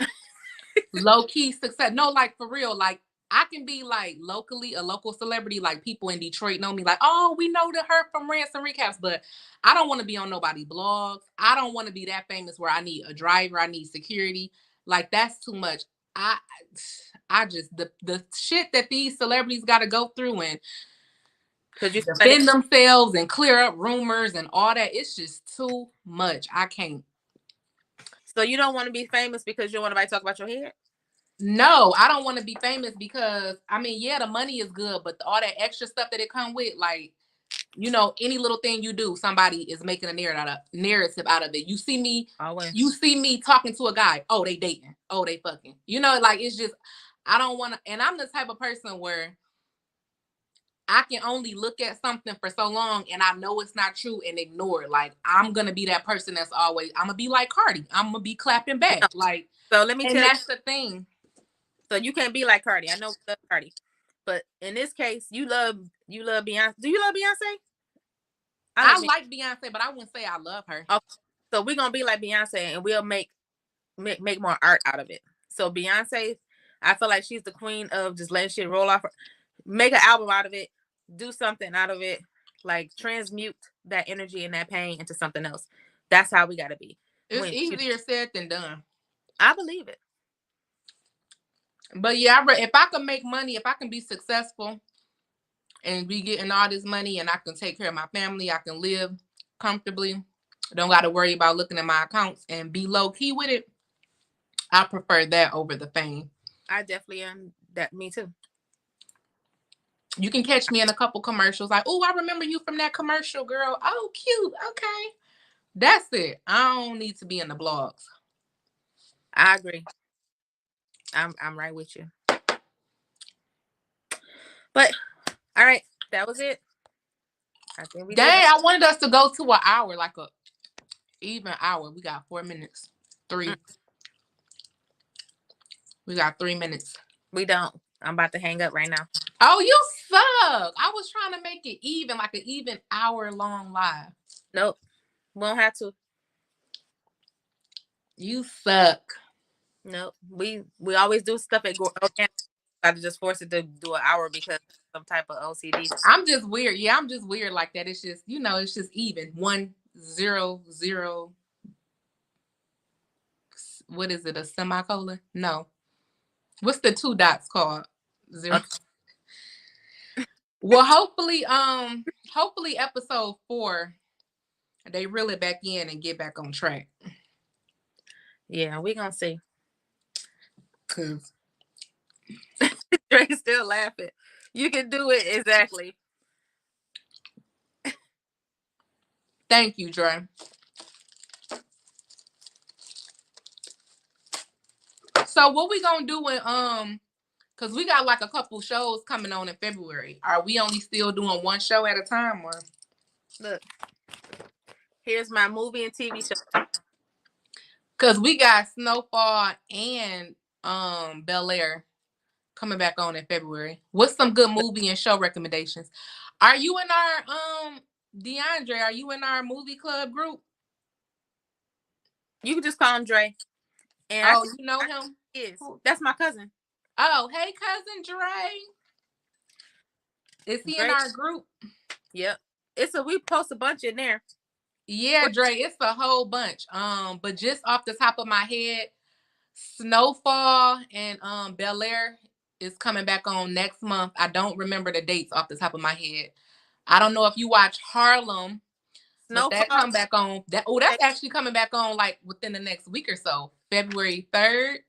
low key success. No, like for real. Like I can be like locally a local celebrity. Like people in Detroit know me. Like, oh, we know her from Rants and Recaps. But I don't want to be on nobody blogs. I don't want to be that famous where I need a driver. I need security. Like that's too much. I just the shit that these celebrities got to go through and defend themselves and clear up rumors and all that. It's just too much. I can't. So you don't want to be famous because you don't want nobody to talk about your head? No, I don't want to be famous because I mean, yeah, the money is good, but all that extra stuff that it come with, like, you know, any little thing you do, somebody is making a narrative out of it. You see me talking to a guy. Oh, they dating. Oh, they fucking. You know, like it's just I don't want to. And I'm the type of person where I can only look at something for so long and I know it's not true and ignore it. Like I'm gonna be that person that's always I'm gonna be like Cardi. I'm gonna be clapping back. Like so let me tell you, that's the thing. So you can't be like Cardi. I know we love Cardi. But in this case, you love Beyonce. Do you love Beyonce? I like Beyonce, but I wouldn't say I love her. Okay. So we're gonna be like Beyonce and we'll make more art out of it. So Beyonce, I feel like she's the queen of just letting shit roll off. Make an album out of it, do something out of it, like transmute that energy and that pain into something else. That's how we gotta be. It's easier said than done. I believe it. But yeah, if I can make money, if I can be successful and be getting all this money and I can take care of my family, I can live comfortably, don't got to worry about looking at my accounts and be low key with it, I prefer that over the fame. I definitely am that. Me too. You can catch me in a couple commercials like, oh, I remember you from that commercial, girl. Oh, cute. Okay. That's it. I don't need to be in the blogs. I agree. I'm right with you. But all right, that was it. I think we I wanted us to go to an hour, like a even hour. We got 4 minutes. 3. We got 3 minutes. We don't. I'm about to hang up right now. Oh, you suck. I was trying to make it even, like an even hour-long live. Nope. We don't have to. You suck. Nope. We always do stuff at organic. I just force it to do an hour because of some type of OCD. I'm just weird. Yeah, I'm just weird like that. It's just, it's just even. 1, 0, 0. What is it? A semicolon? No. What's the 2 dots called? 0. Okay. Well, hopefully episode 4, they reel it back in and get back on track. Yeah, we're gonna see. Cause Drake's still laughing. You can do it exactly. Thank you, Dre. So what we gonna do when cause we got like a couple shows coming on in February. Are we only still doing one show at a time or? Look, here's my movie and TV show. Cause we got Snowfall and Bel Air coming back on in February. What's some good movie and show recommendations? Are you in our DeAndre? Are you in our movie club group? You can just call him Dre. And you know him? Yes, that's my cousin. Oh, hey, cousin Dre. Is he in our group? Yep. We post a bunch in there. Yeah, Dre, it's a whole bunch. But just off the top of my head, Snowfall and Bel Air is coming back on next month. I don't remember the dates off the top of my head. I don't know if you watch Harlem. But that come back on that's actually coming back on like within the next week or so. February 3rd.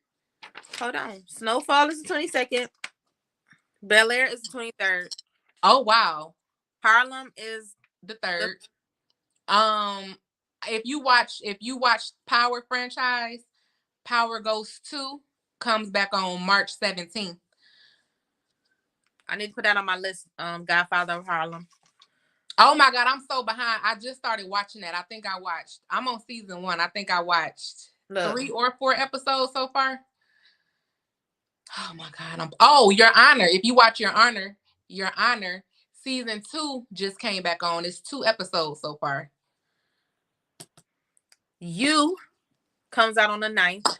Hold on. Snowfall is the 22nd. Bel Air is the 23rd. Oh wow. Harlem is the 3rd. If you watch Power franchise, Power Ghost 2 comes back on March 17th. I need to put that on my list. Godfather of Harlem. Oh my God, I'm so behind. I just started watching that. I'm on season 1. I think I watched 3 or 4 episodes so far. Oh my God. Your Honor. If you watch Your Honor, season 2 just came back on. It's 2 episodes so far. You comes out on the 9th.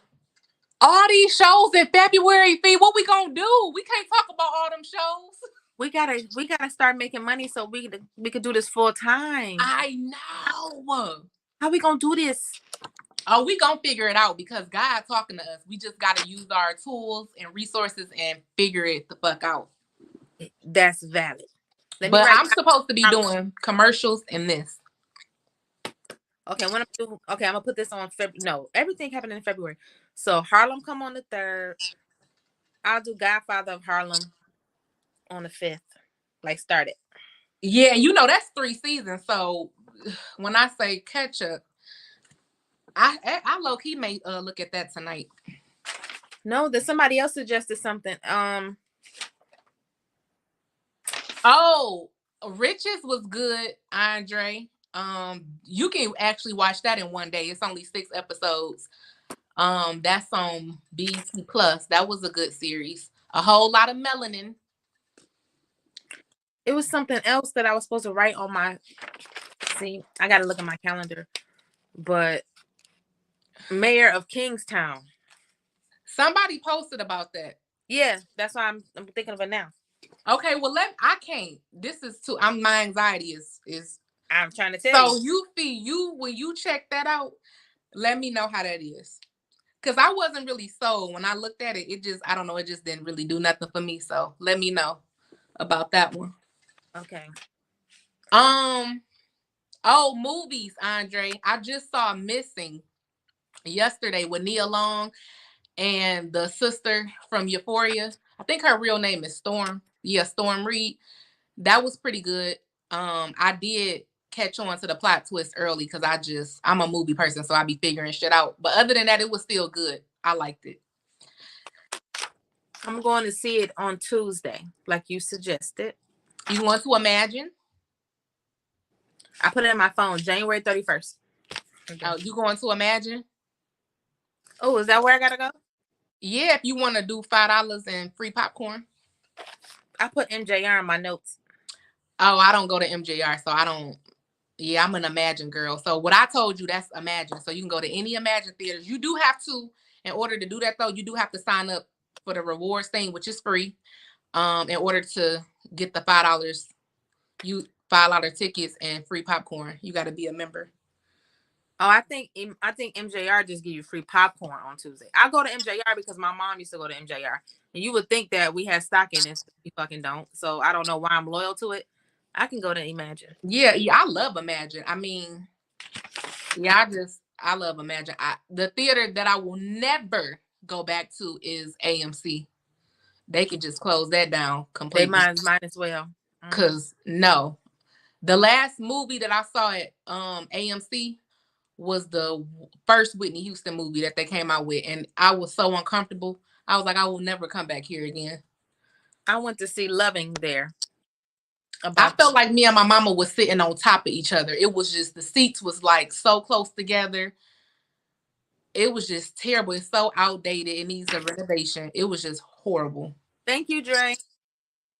All these shows in February, Fee, what we gonna do? We can't talk about all them shows. We gotta start making money so we could do this full time. I know. How we gonna do this? Oh, we gonna figure it out because God talking to us. We just gotta use our tools and resources and figure it the fuck out. That's valid. But I'm supposed to be doing commercials in this. Okay, I'm gonna put this on everything happened in February. So Harlem come on the 3rd. I'll do Godfather of Harlem on the 5th. Like start it. Yeah, that's 3 seasons. So when I say catch up, I low key may look at that tonight. No, there's somebody else suggested something. Oh, Riches was good, Andre. You can actually watch that in one day. It's only 6 episodes. That's on BT Plus. That was a good series. A whole lot of melanin. It was something else that I was supposed to write on my. See, I gotta look at my calendar. But Mayor of Kingstown. Somebody posted about that. Yeah, that's why I'm thinking of it now. Okay, well I can't. This is too. My anxiety is. I'm trying to tell you. So when you check that out, let me know how that is. Cause I wasn't really sold when I looked at it. It just, I don't know, it just didn't really do nothing for me. So let me know about that one. Okay. Oh, movies, Andre. I just saw Missing yesterday with Nia Long and the sister from Euphoria. I think her real name is Storm. Yeah, Storm Reed. That was pretty good. I did catch on to the plot twist early because I'm a movie person, so I be figuring shit out. But other than that, it was still good. I liked it. I'm going to see it on Tuesday, like you suggested. You want to Imagine? I put it in my phone, January 31st. Okay. Oh, you going to Imagine? Oh, is that where I gotta go? Yeah, if you want to do $5 and free popcorn. I put MJR in my notes. Oh, I don't go to MJR, so I don't. Yeah, I'm an Imagine girl. So what I told you, that's Imagine. So you can go to any Imagine theaters. You do have to, in order to do that though, you do have to sign up for the rewards thing, which is free. In order to get the $5, $5 tickets and free popcorn, you got to be a member. Oh, I think MJR just give you free popcorn on Tuesday. I go to MJR because my mom used to go to MJR, and you would think that we had stock in this, we fucking don't. So I don't know why I'm loyal to it. I can go to Imagine. Yeah, I love Imagine. I mean, yeah, I love Imagine. The theater that I will never go back to is AMC. They could just close that down completely. They might as well. Cause no, the last movie that I saw at AMC was the first Whitney Houston movie that they came out with, and I was so uncomfortable. I was like, I will never come back here again. I went to see Loving there. I felt like me and my mama was sitting on top of each other. It was just, the seats was like so close together. It was just terrible. It's so outdated. It needs a renovation. It was just horrible. Thank you, Dre.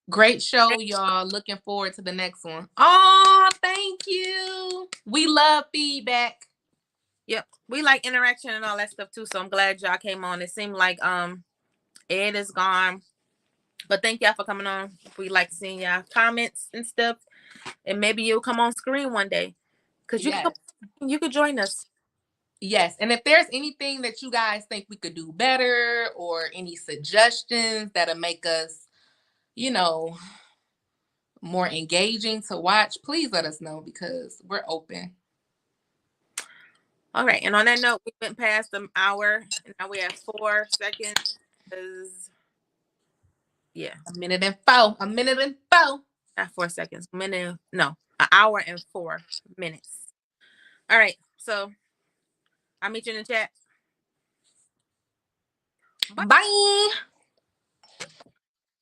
Great show, y'all. Looking forward to the next one. Oh, thank you. We love feedback. Yep. We like interaction and all that stuff too. So I'm glad y'all came on. It seemed like Ed is gone. But thank y'all for coming on. We like seeing y'all comments and stuff. And maybe you'll come on screen one day. Because you could join us. Yes. And if there's anything that you guys think we could do better, or any suggestions that'll make us, more engaging to watch, please let us know, because we're open. All right. And on that note, we went past an hour. And now we have 4 seconds. Yeah. A minute and 4. Not 4 seconds. An hour and 4 minutes. All right. So I'll meet you in the chat. Bye.